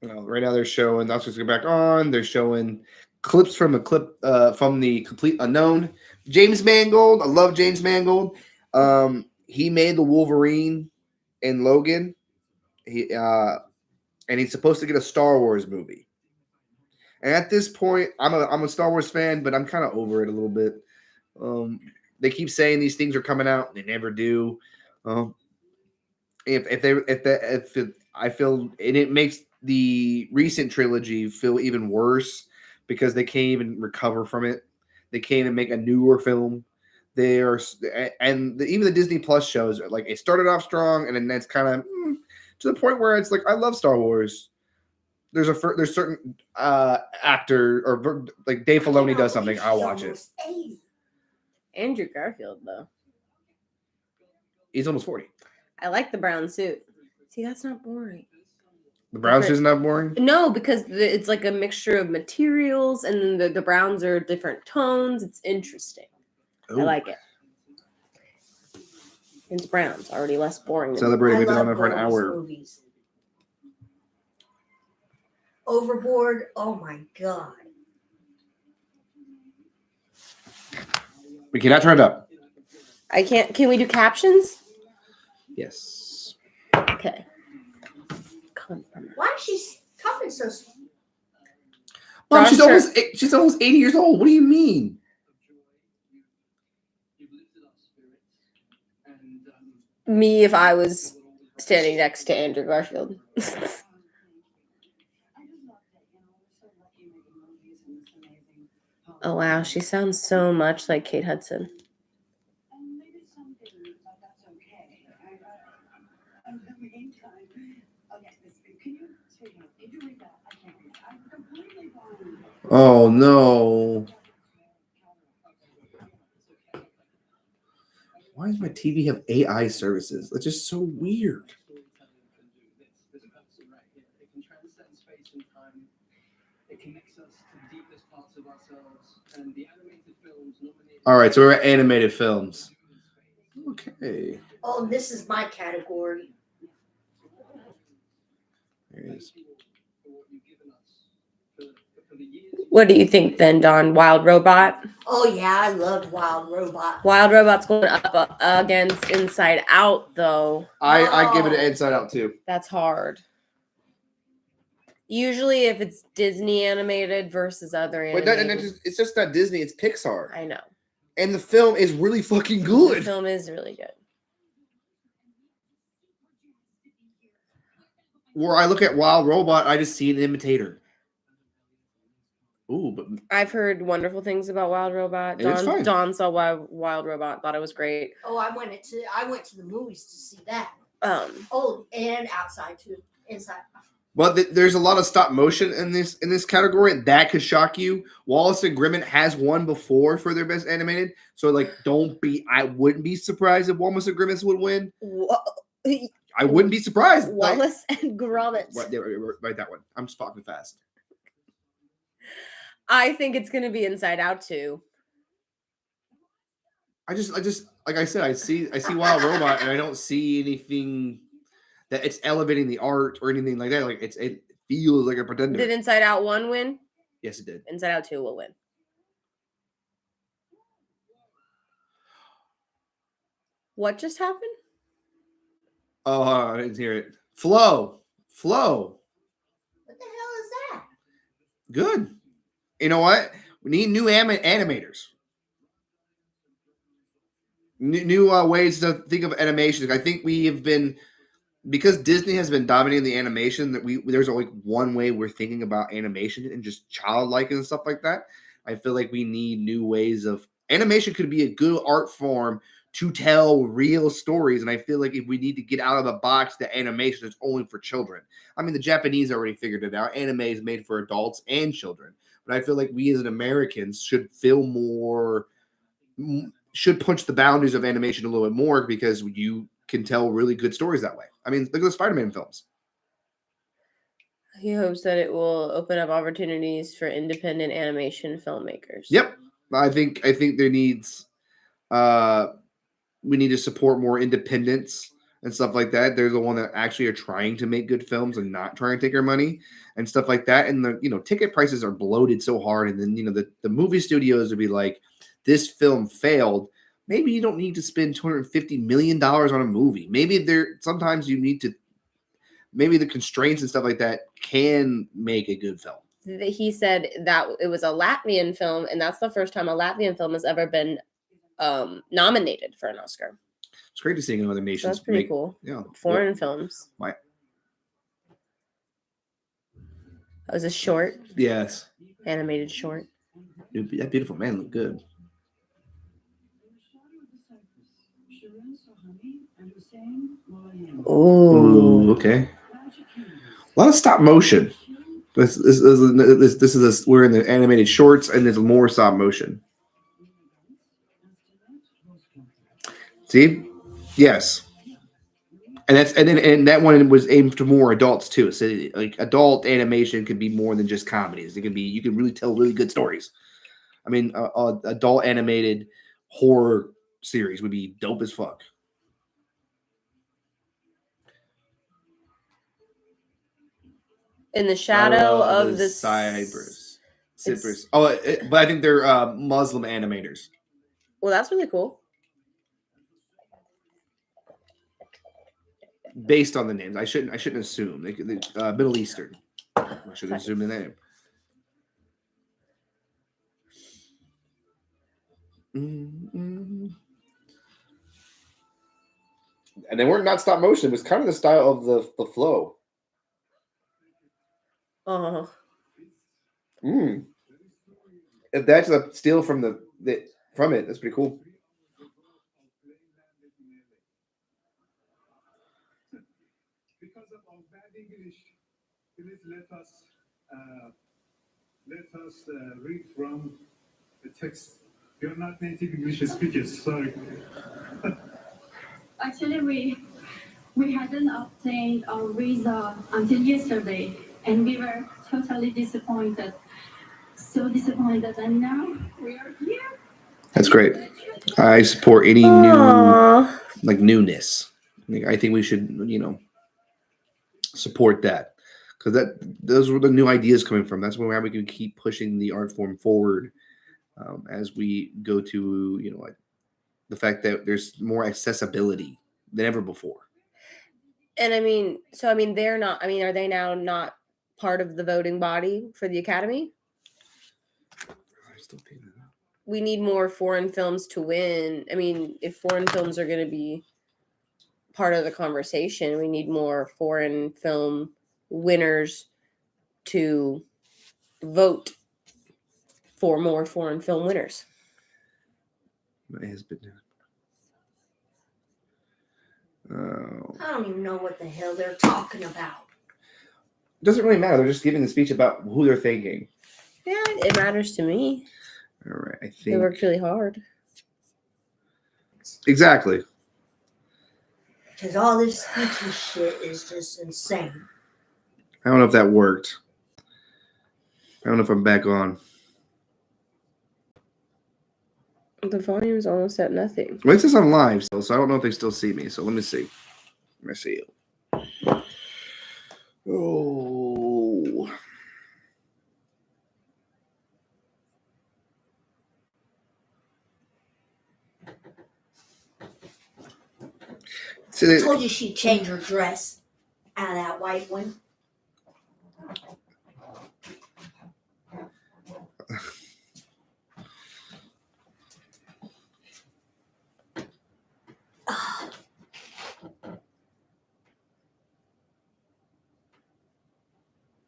Right now they're showing. That's just go back on. They're showing clips from from the Complete Unknown. James Mangold. I love James Mangold. He made the Wolverine in Logan. And he's supposed to get a Star Wars movie. And at this point, I'm a Star Wars fan, but I'm kind of over it a little bit. They keep saying these things are coming out, they never do. I feel, and it makes the recent trilogy feel even worse because they can't even recover from it. They can't even make a newer film. Even the Disney Plus shows are like, it started off strong, and then it's kind of to the point where it's like, I love Star Wars. There's certain actor or like Dave Filoni does something, I'll watch it. Andrew Garfield, though. He's almost 40. I like the brown suit. See, that's not boring. The brown suit's not boring? No, because it's like a mixture of materials, and then the browns are different tones. It's interesting. Ooh. I like it. It's brown's already less boring. Celebrating I we've been on love it for an those hour. movies. Overboard. Oh my god. We cannot turn it up. I can't. Can we do captions? Yes. Okay. Why is she talking so? Mom, she's Josh, almost 80 years old. What do you mean? Me, if I was standing next to Andrew Garfield. Oh wow, she sounds so much like Kate Hudson. Oh no. Why does my TV have AI services? That's just so weird. All right, so we're at animated films. Okay. Oh, this is my category. There it is. What do you think then, Don? Wild Robot? Oh yeah, I loved Wild Robot. Wild Robot's going up against Inside Out, though. I give it an Inside Out too. That's hard. Usually, if it's Disney animated versus other But animated. it's just not Disney, it's Pixar. I know. And the film is really fucking The good. film is really good. Where I look at Wild Robot, I just see an imitator. Ooh, but I've heard wonderful things about Wild Robot. It looks fine. Don saw Wild Robot, thought it was great. Oh, I went to the movies to see that. Um, And outside too. Inside. But there's a lot of stop motion in this category that could shock you. Wallace and Gromit has won before for their best animated, so like I wouldn't be surprised if Wallace and Gromit would win. I wouldn't be surprised. Wallace and Gromit. Right, that one. I'm just talking fast. I think it's going to be Inside Out too. I just like I said, I see Wild Robot and I don't see anything that it's elevating the art or anything like that. Like it feels like a pretender. Did Inside Out 1 win? Yes, it did. Inside Out 2 will win. What just happened? Oh, I didn't hear it. Flow. What the hell is that? Good. You know what? We need new animators. New ways to think of animation. I think we have been, because Disney has been dominating the animation, that there's only one way we're thinking about animation and just childlike and stuff like that. I feel like we need new ways of animation. Could be a good art form to tell real stories, and I feel like if we need to get out of the box, the animation is only for children. I mean, the Japanese already figured it out. Anime is made for adults and children, but I feel like we as Americans should feel more should push the boundaries of animation a little bit more because you can tell really good stories that way. I mean, look at the Spider-Man films. He hopes that it will open up opportunities for independent animation filmmakers. Yep, I think there needs we need to support more independence and stuff like that. They're the one that actually are trying to make good films and not trying to take our money and stuff like that. And the ticket prices are bloated so hard, and then the movie studios would be like, this film failed. Maybe you don't need to spend $250 million on a movie. Maybe sometimes you need to. Maybe the constraints and stuff like that can make a good film. He said that it was a Latvian film, and that's the first time a Latvian film has ever been nominated for an Oscar. It's great to see another So nation. that's pretty cool. Yeah, Foreign films. Why? That was a short, Yes, animated short. dude, that beautiful man looked good. Ooh. Okay. A lot of stop motion. This is we're in the animated shorts, and there's more stop motion. See, yes, and that one was aimed to more adults too. So like adult animation could be more than just comedies. You can really tell really good stories. I mean, adult animated horror series would be dope as fuck. In the shadow of the Cypress. Oh, but I think they're Muslim animators. Well, that's really cool. Based on the names, I shouldn't assume they Middle Eastern. I should assume the name. And they weren't not stop motion. It was kind of the style of the flow. Uh-huh. If that's a steal from from it, that's pretty cool. Because of our bad English, please let us read from the text. You're not native English speakers, sorry. Actually, we hadn't obtained our visa until yesterday, and we were totally disappointed. So disappointed, and now we are here. That's great. I support any newness. I think we should, support that because those were the new ideas coming from. That's where we can keep pushing the art form forward as we go to, the fact that there's more accessibility than ever before. And they're not. Are they now not part of the voting body for the Academy? We need more foreign films to win. If foreign films are going to be part of the conversation, we need more foreign film winners to vote for more foreign film winners. My husband. I don't even know what the hell they're talking about. It doesn't really matter. They're just giving the speech about who they're thanking. Yeah, it matters to me. All right, I think They worked really hard. Exactly. Because all this speechy shit is just insane. I don't know if that worked. I don't know if I'm back on. The volume's almost at nothing. Well, it says I'm live still, so I don't know if they still see me. So let me see. Let me see. Oh. I told you she'd change her dress out of that white one.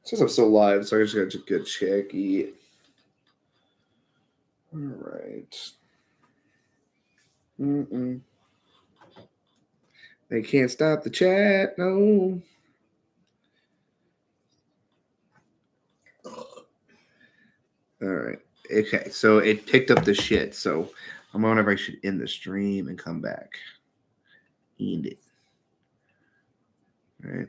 Since I'm still live, so I just got to get checky. All right. They can't stop the chat. No. All right. Okay. So it picked up the shit. So I'm wondering if I should end the stream and come back. End it. All right.